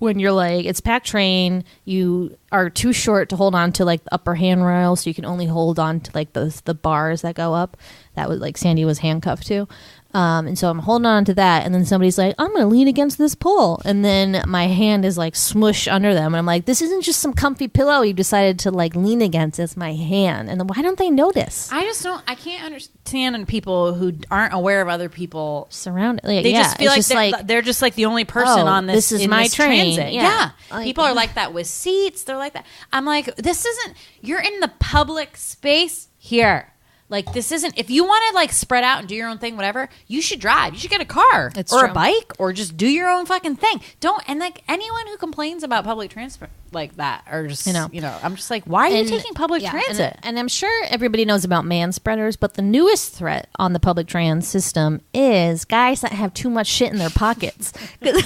when you're like, it's packed train, you are too short to hold on to like the upper handrail, so you can only hold on to like the bars that go up. That was like Sandy was handcuffed to. And so I'm holding on to that, and then somebody's like, I'm gonna lean against this pole, and then my hand is like smushed under them, and I'm like, this isn't just some comfy pillow you decided to like lean against, it's my hand. And then why don't they notice? I can't understand people who aren't aware of other people surrounded. Like, they just feel like they're just like the only person on this. This is my train. Transit. Yeah. Like, people are like that with seats. They're like that. I'm like, this isn't. You're in the public space here. Like, this isn't, if you want to like spread out and do your own thing, whatever, you should drive. You should get a car or a bike or just do your own fucking thing. And like anyone who complains about public transport like that or just, I'm just like, why are you taking public transit? And I'm sure everybody knows about man spreaders, but the newest threat on the public trans system is guys that have too much shit in their pockets.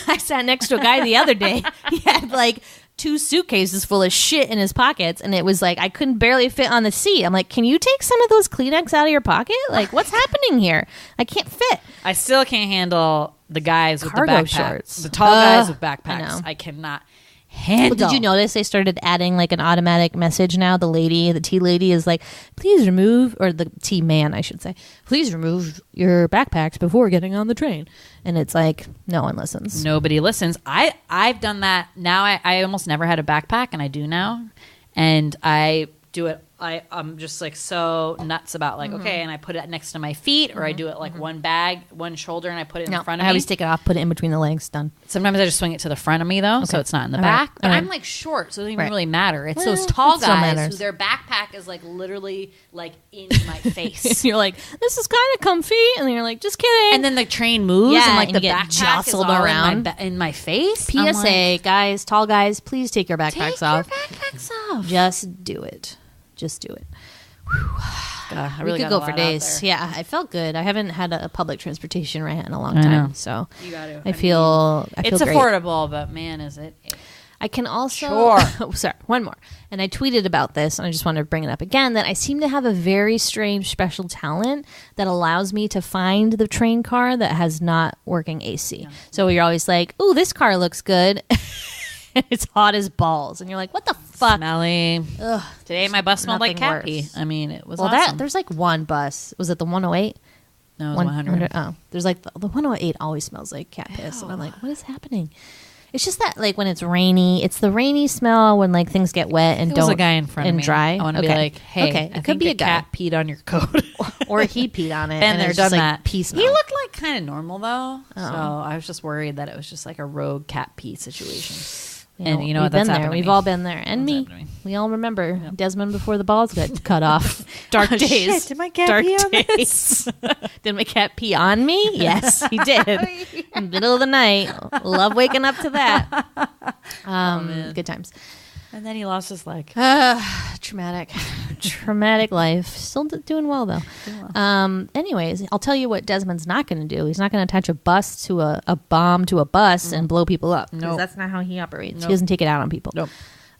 I sat next to a guy the other day. He had like 2 suitcases full of shit in his pockets, and it was like I couldn't barely fit on the seat. I'm like, can you take some of those Kleenex out of your pocket? Like, what's happening here? I can't fit. I still can't handle the guys with Cargo the backpacks. shorts. The tall guys with backpacks. I know. I cannot handle. Well, did you notice they started adding like an automatic message now? The tea lady is like, please remove, or the tea man, I should say, please remove your backpacks before getting on the train. And it's like, no one listens. Nobody listens. I've done that. Now I almost never had a backpack, and I do now. And I do it. I'm just like so nuts about like, okay, and I put it next to my feet, or I do it like one bag, one shoulder, and I put it in front of me. I always take it off, put it in between the legs, done. Sometimes I just swing it to the front of me though, so it's not in the back. But I'm like short, so it doesn't even really matter. It's those tall guys who their backpack is like literally like in my face. You're like, this is kind of comfy, and then you're like, just kidding. And then the train moves, and like the backpack jostled is all around in my face. PSA, like, guys, tall guys, please take your backpacks off. Take your backpacks off. Just do it. Just do it. God, I really we could go for days. Yeah, I felt good. I haven't had a public transportation rant in a long time, so you got to. I feel it's great. affordable, but man, is it? I can also sorry, one more. And I tweeted about this, and I just wanted to bring it up again, that I seem to have a very strange special talent that allows me to find the train car that has not working AC. Yeah. So you're always like, ooh, this car looks good. It's hot as balls, and you're like, what the fuck? Smelly. Ugh, today my bus smelled like cat pee. I mean, it was awesome. There's like one bus. Was it the 108? No, it was 100. Oh, there's like the 108 always smells like cat piss, and I'm like, what is happening? It's just that like when it's rainy, it's the rainy smell when like things get wet and a guy in front of me. Dry. I want to be like, hey, it could be a cat peed on your coat, or he peed on it, and they're done that. Pee smell. He looked like kind of normal though, so I was just worried that it was just like a rogue cat pee situation. And you know what? That's happened to me. We've all been there, and me. We all remember Desmond before the balls got cut off. Dark days. Shit, did my cat pee on this? Did my cat pee on me? Yes, he did. In the middle of the night. Love waking up to that. Good times. And then he lost his leg. Traumatic life. Still doing well though. Anyways, I'll tell you what Desmond's not going to do. He's not going to attach a bus to a bomb to a bus and blow people up. No, that's not how he operates. He doesn't take it out on people. Nope.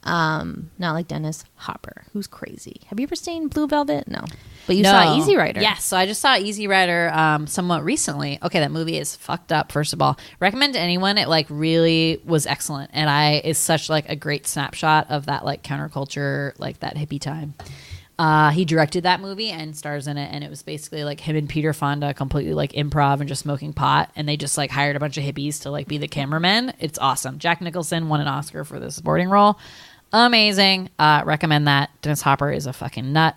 Not like Dennis Hopper, who's crazy. Have you ever seen Blue Velvet? No. But you saw Easy Rider. Yes, so I just saw Easy Rider somewhat recently. Okay, that movie is fucked up, first of all. Recommend to anyone. It like really was excellent. And is such like a great snapshot of that like counterculture, like that hippie time. He directed that movie and stars in it, and it was basically like him and Peter Fonda completely like improv and just smoking pot, and they just like hired a bunch of hippies to like be the cameramen. It's awesome. Jack Nicholson won an Oscar for the supporting role. Amazing. Recommend that. Dennis Hopper is a fucking nut.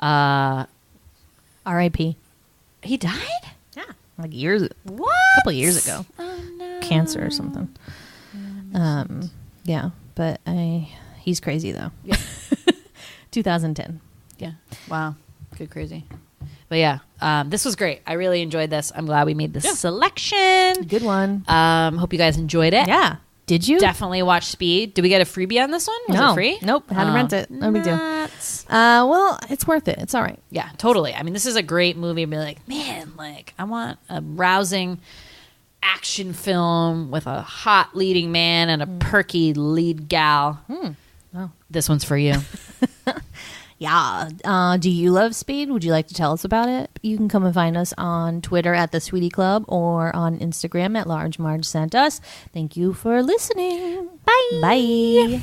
R.I.P. He died? Yeah, like a couple of years ago. Oh, no. Cancer or something. Yeah, but he's crazy though. Yeah. 2010. Yeah. Wow. Good crazy. But yeah, this was great. I really enjoyed this. I'm glad we made this selection. Good one. Hope you guys enjoyed it. Yeah. Did you? Definitely watch Speed. Did we get a freebie on this one? Was it free? Nope. Had to rent it. No big deal. Well, it's worth it. It's all right. Yeah, totally. I mean, this is a great movie. Be like, man, like I want a rousing action film with a hot leading man and a perky lead gal. Oh. This one's for you. Yeah. Do you love Speed? Would you like to tell us about it? You can come and find us on Twitter at The Sweetie Club or on Instagram at Large Marge Sent Us. Thank you for listening. Bye. Bye.